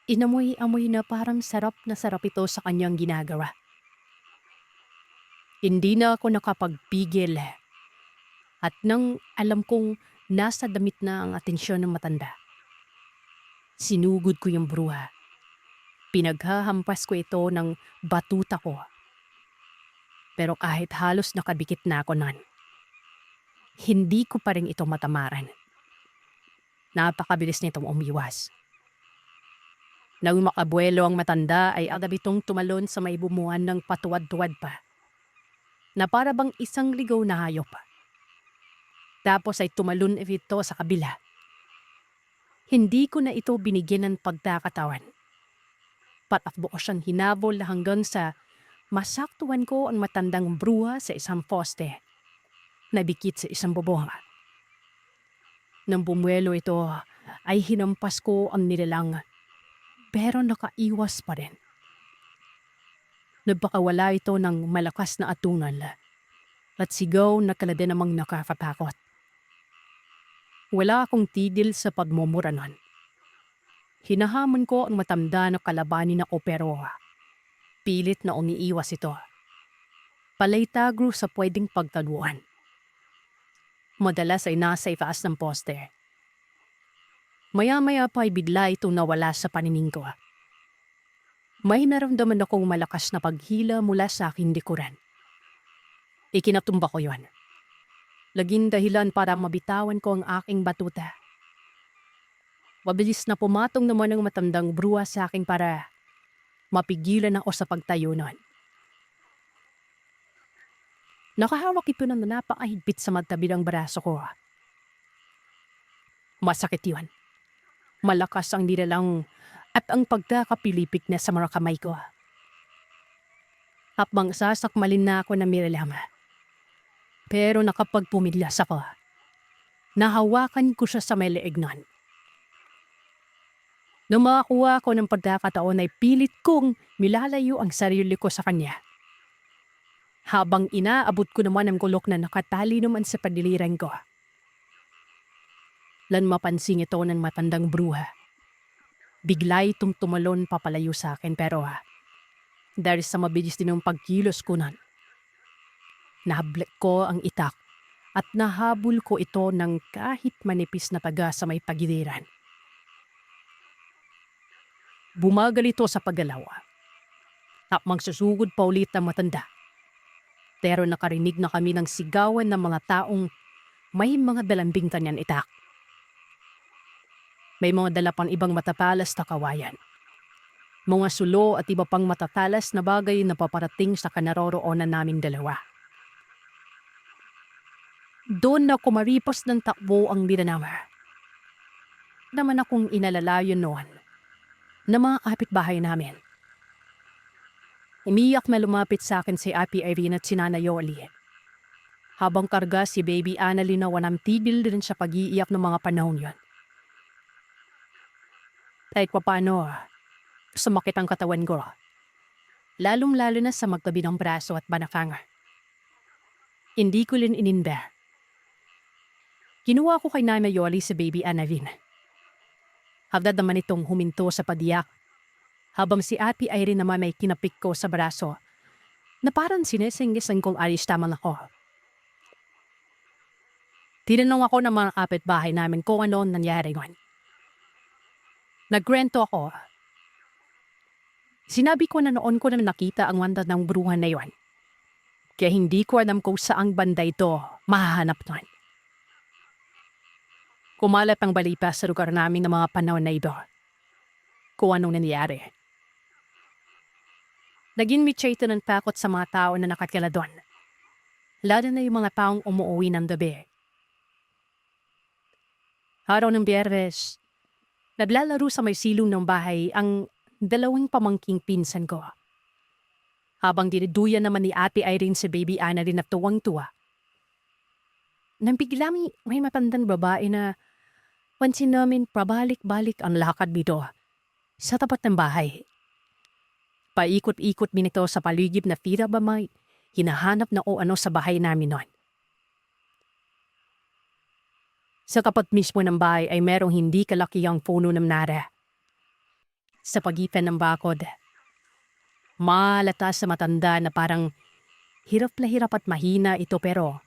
Inamoy-amoy na parang sarap na sarap ito sa kanyang ginagawa. Hindi na ako nakapagpigil. At nang alam kong nasa damit na ang atensyon ng matanda, sinugod ko yung bruha. Pinaghahampas ko ito ng batuta ko. Pero kahit halos nakadikit na ako nun, hindi ko pa rin ito matamaran. Napakabilis nitong umiwas. Nang makabuelo ang matanda ay agad itong tumalon sa may bumuhan ng patuwad-tuwad pa, na para bang isang ligaw na hayop. Tapos ay tumalon ito sa kabila. Hindi ko na ito binigyan ng pagkakatawan. Patakbo ko siyang hinabol hanggang sa masaktuhan ko ang matandang bruha sa isang poste na dikit sa isang bubong. Nang bumuelo ito ay hinampas ko ang nilalang, pero nakaiwas pa rin. Nagpakawala ito ng malakas na atungal at sigaw na kalade namang nakakatakot. Wala akong tigil sa pagmumura nun. Hinahamon ko ang matanda na kalabanin ako pero pilit na umiiwas ito. Palaytagro sa pwedeng pagtaluan. Madalas ay nasa itaas ng poste. Maya-maya pa ay bigla itong nawala sa panining ko. May naramdaman akong malakas na paghila mula sa aking likuran. Ikinatumba ko yon. Laging dahilan para mabitawan ko ang aking batuta. Mabilis na pumatong naman ang matandang bruha sa akin para mapigilan ako sa pagtayo nun. Nakahawak ito ng napakahigpit sa magtabilang braso ko. Masakit yun. Malakas ang nilalang at ang pagkakapilipik na sa mga kamay ko. Hapang sasakmalin na ako ng milalama. Pero nakapagpumidlas ako. Nahawakan ko siya sa may leeg nun. Nung makakuha ko ng pagkakataon ay pilit kong milalayo ang sarili ko sa kanya. Habang inaabot ko naman ang gulok na nakatali naman sa padiliran ko. Lan mapansin ito ng matandang bruha. Bigla itong tumalon papalayo sa akin pero dahil sa mabilis din ang pagkilos ko nun, nahablik ko ang itak at nahabol ko ito ng kahit manipis na taga sa may pagiliran. Bumagal ito sa paggalaw. At magsusugod pa ulit ang matanda. Pero nakarinig na kami ng sigawan ng mga taong may mga dalambing tanyan itak. May mga dala pang ibang matapalas na kawayan. Mga sulo at iba pang matatalas na bagay na paparating sa kanaroroonan naming dalawa. Doon na kumaripas ng takbo ang nilanama. Naman akong inalalayon noon na mga kapitbahay namin. Umiyak na lumapit sa akin si Ate Irene at si Nana Yoli. Habang karga si Baby Annalyn na walang tigil din sa pag-iiyak ng mga panahon yon. Kahit paano, sumakit ang katawan ko. Lalong-lalo na sa magtabi ng braso at banakang. Hindi ko rin ininda. Kinuha ko kay Nana Yoli si Baby Annalyn. Hagdad naman itong huminto sa padiyak. Habang si Ate Irene naman may kinapik ko sa braso na parang sinesinggisan kong alis tamang ako. Tinanong ako ng mga kapitbahay namin kung ano nangyari ngayon. Nagrento ako. Sinabi ko na noon ko na nakita ang wanda ng bruha na yon. Kaya hindi ko alam kung saang banda ito mahahanap nun. Kumalat ang balita sa lugar namin ng mga panahon na ito. Kung anong nangyari. Naging mitsyate ng pakot sa mga tao na nakakila doon. Lalo na yung mga taong umuwi ng gabi. Araw ng Biyernes, naglalaro sa may silong ng bahay ang dalawang pamangking pinsan ko. Habang diniduyan naman ni Ate Irene si Baby Annalyn na tuwang-tuwa. Nang biglang may matandang babae na pansin namin pabalik-balik ang lakad dito sa tapat ng bahay. Paikot-ikot min ito sa paligid na tira ba may hinahanap na o ano sa bahay namin noon. Sa tapat mismo ng bahay ay merong hindi kalakihang puno ng nara. Sa pagitan ng bakod, malata sa matanda na parang hirap na hirap at mahina ito pero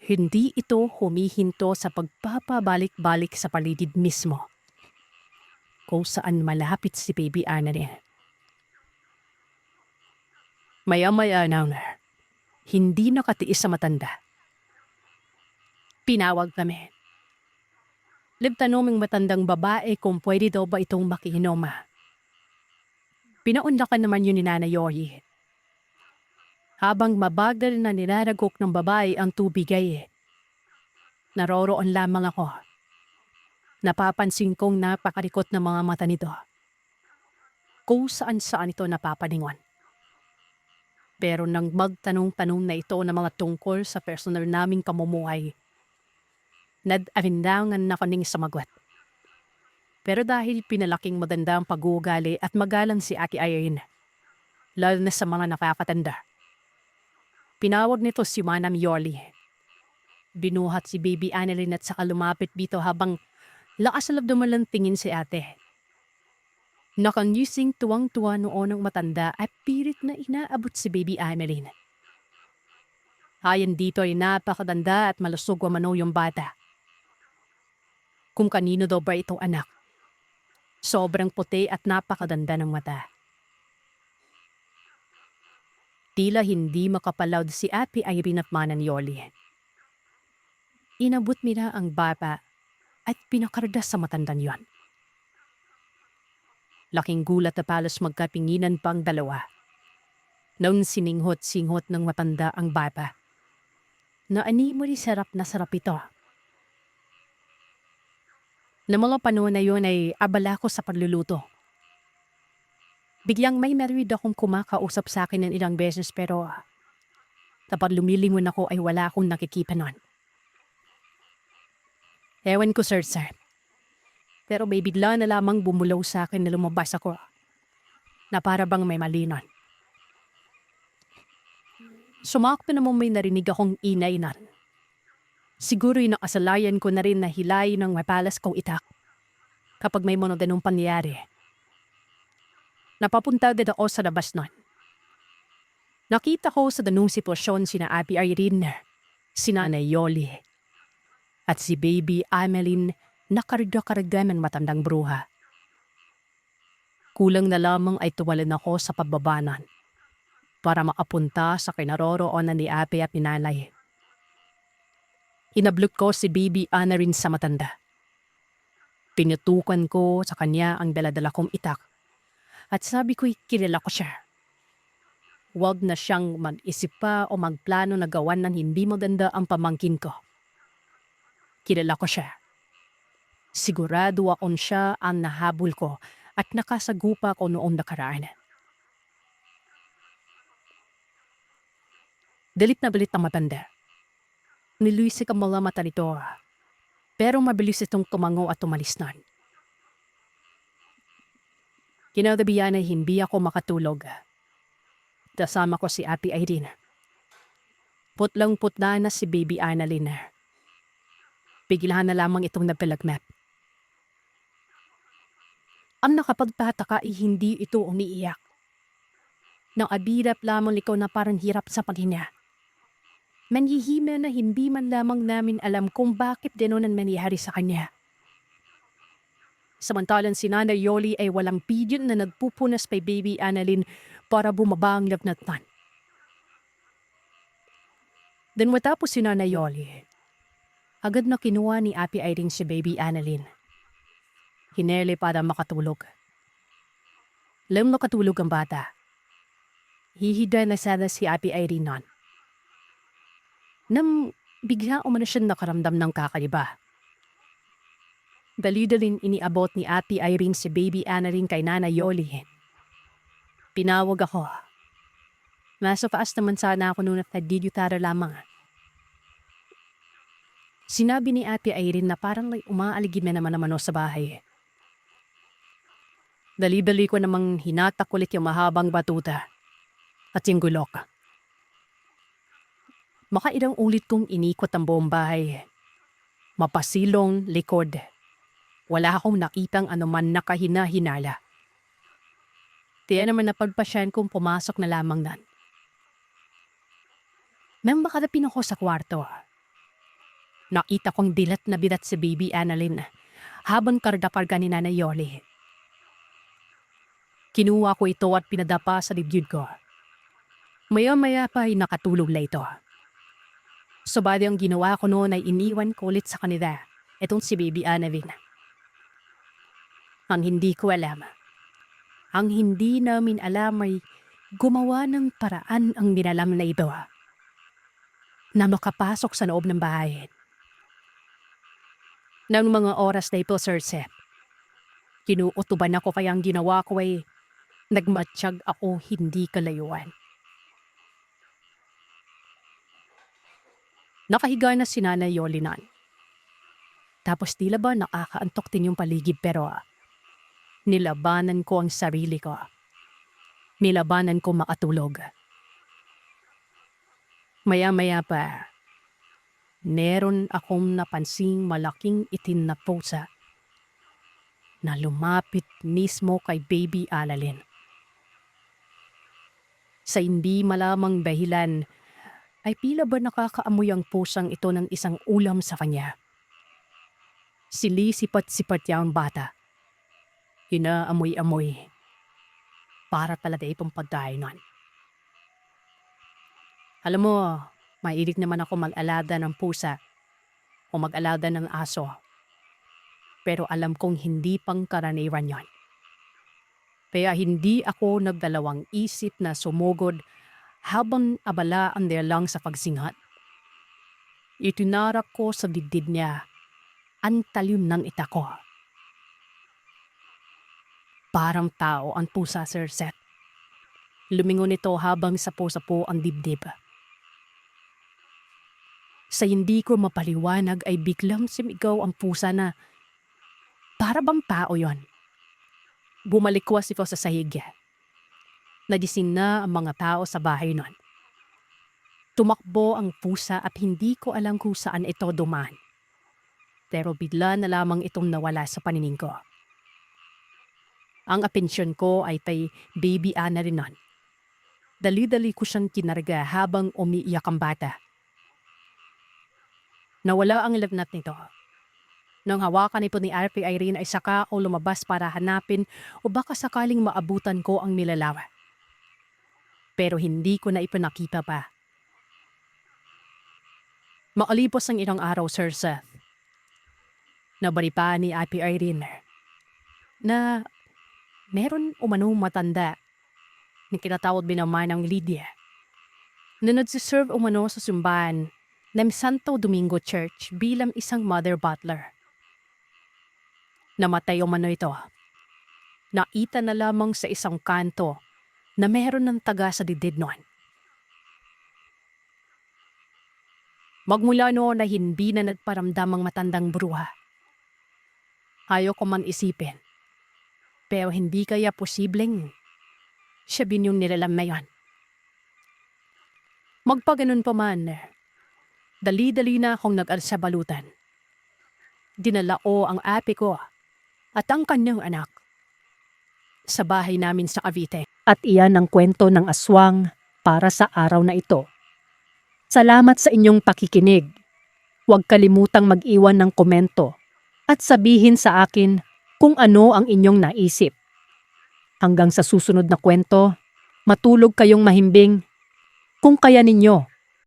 hindi ito humihinto sa pagpapabalik-balik sa paligid mismo kung saan malapit si Baby Annalyn. Maya-maya na hindi nakatiis sa matanda. Pinawag kami. Tanong ng matandang babae kung pwede daw ba itong makiinom. Pinaunlakan naman yun ni Nanay Yoli. Habang mabagal na nilaragok ng babae ang tubig ay naroroon lamang ako. Napapansin kong napakarikot na mga mata nito. Kung saan-saan ito napapaningon. Pero nang magtanong-tanong na ito na mga tungkol sa personal naming pamumuhay, nag-arindangan na kaning samagot. Pero dahil pinalaking maganda ang pag-uugali at magalang si Ate Irene, lalo na sa mga nakakatanda, pinawag nito si Manang Yoli. Binuhat si Baby Annalyn at saka lumapit dito habang lakas na dumalang tingin si ate. Nakangusing tuwang-tuwa noon ang matanda at pilit na inaabot si Baby Annalyn. Ayon dito ay napakaganda at malusog umano yung bata. Kung kanino daw ba itong anak. Sobrang puti at napakaganda ng mata. Tila hindi makapalawd si Ate Irene at Manang Yoli. Inabot nila ang bata at pinakarda sa matandang yon. Laking gulat na palos magkapinginan pang dalawa. Noon sininghot-singhot ng matanda ang bata. Naani mo sarap na sarap ito. Na mga panahon na yun ay abala ko sa pagluluto. Biglang may narinig akong kumakausap sa akin ng ilang beses pero kapag lumilingon ako ay wala akong nakikita nun. Ewan ko sir. Pero may bigla na lamang bumulaw sa akin na lumabas ako na para bang may mali nun. Sumakto namang may narinig akong inay nun. Siguro'y nakasalayan ko na rin na hilayin ng mapalas kong itak kapag may mga ganung pangyayari. Napapunta din ako sa labas nun. Nakita ko sa ganung sitwasyon sina Ate Irene, si Nanay Yoli, at si Baby Annalyn na karga-karga ng matandang bruha. Kulang na lamang ay tuwalan ako sa pagbabanan para makapunta sa kinaroroonan ni Ate at ni Nanay. Inablot ko si Baby Annalyn sa matanda. Pinutukan ko sa kanya ang daladala kong itak at sabi ko'y kilala ko siya. Huwag na siyang mag-isip pa o magplano na gawan ng hindi maganda ang pamangkin ko. Kilala ko siya. Sigurado akong siya ang nahabol ko at nakasagupa ko noong nakaraan. Dalit na balit ang matanda. Niluisik ang mga mata nito pero mabilis itong tumango at tumalis na. Kinagabihan ay hindi ako makatulog. Kasama ko si Ate Irene. Putlang-putla na si Baby Annalyn. Bigla na lamang itong nagpalagnat. Ang nakapagtataka ay hindi ito umiiyak. Nang abirap lamang ikaw na parang hirap sa paghinga. Manhihina na hindi man lamang namin alam kung bakit gano'n ang mangyari sa kanya. Samantalang si Nanay Yoli ay walang pidyon na nagpupunas kay Baby Annalyn para bumaba ang lagnatan. Dan matapos si Nanay Yoli, agad na kinuha ni Ate Irene si Baby Annalyn. Hinele para makatulog. Alam makatulog ang bata. Hihida na sana si Ate Irene nun. Nang bigla umano siyang nakaramdam ng kakaiba. Dali-dalin iniabot ni Ate Irene si Baby Annalyn kay Nanay Yoli. Pinawag ako. Nasa taas naman sana ako noon at nagdidyutara lamang. Sinabi ni Ate Irene na parang may umaaligid na naman sa bahay. Dali-dali ko namang hinatak ulit yung mahabang batuta at yung gulok. Makailang ulit kong inikot ang buong bahay. Mapasilong likod. Wala akong nakitang anuman na kahina-hinala. Tiyan naman napagpasyan kong pumasok na lamang nan. Nang makadapin ako sa kwarto, nakita kong dilat na bilat si Baby Annalyn habang karga-karga ni Nanay Yoli. Kinuha ko ito at pinadapa sa dibdib ko. Maya-maya pa ay nakatulog na ito. Subadi ang ginawa ko noon ay iniwan ko ulit sa kanila itong si Baby Annalyn. Ang hindi ko alam, ang hindi namin alam ay gumawa ng paraan ang binalam na ito na makapasok sa loob ng bahay. Nang mga oras na ito, Sir Seth, kinuutuban ako kaya ang ginawa ko ay nagmatsyag ako hindi kalayuan. Nakahiga na si Nanay Yolinan. Tapos tila ba nakakaantok din yung paligid pero nilabanan ko ang sarili ko. Nilabanan ko makatulog. Maya-maya pa, meron akong napansing malaking itim na pusa na lumapit mismo kay Baby Annalyn. Sa hindi malamang dahilan, ay pila ba nakakaamoy ang pusang ito ng isang ulam sa kanya. Silisipat-sipat niya ang bata. Inaamoy-amoy. Para talaga itong pagkainan. Alam mo, mailig naman ako mag-alada ng pusa o mag-alada ng aso. Pero alam kong hindi pangkaraniwan yan. Kaya hindi ako nagdalawang isip na sumugod habang abala ang nilalang sa pagsingat. Itinarak ko sa dibdib niya ang talim ng ita ko. Parang tao ang pusa, Sir Seth. Lumingon ito habang sapo-sapo ang dibdib. Sa hindi ko mapaliwanag ay biglang sumigaw ang pusa na para bang tao yon. Bumalikwas ito sa sahig. Nagising na ang mga tao sa bahay nun. Tumakbo ang pusa at hindi ko alam kung saan ito dumaan. Pero bigla na lamang itong nawala sa paningin ko. Ang atensyon ko ay kay Baby Annalyn nun. Dali-dali ko siyang kinarga habang umiiyak ang bata. Nawala ang lagnat nito. Nang hawakan ito ni Ate Irene ay saka o lumabas para hanapin o baka sakaling maabutan ko ang nilalawa. Pero hindi ko na ipinakita pa. Makalipos ang ilang araw, Sir Seth, nabari pa ni Ate Irene na meron umanong matanda na kinatawag binaman ng Lydia na nagsiserve umano sa simbahan ng Santo Domingo Church bilang isang mother butler. Namatay umano ito. Nakita na lamang sa isang kanto na meron ng taga sa dibdib noon. Magmula noon na hindi na nagparamdam ang matandang bruha. Ayaw ko man isipin. Pero hindi kaya posibleng siya bin yung nilalam na yon. Magpaganon pa man, dali-dali na akong nag-alsa balutan. Dinalao ang ate ko at ang kanyang anak sa bahay namin sa Cavite. At iyan ang kwento ng aswang para sa araw na ito. Salamat sa inyong pakikinig. Huwag kalimutang mag-iwan ng komento at sabihin sa akin kung ano ang inyong naisip. Hanggang sa susunod na kwento, matulog kayong mahimbing kung kaya ninyo.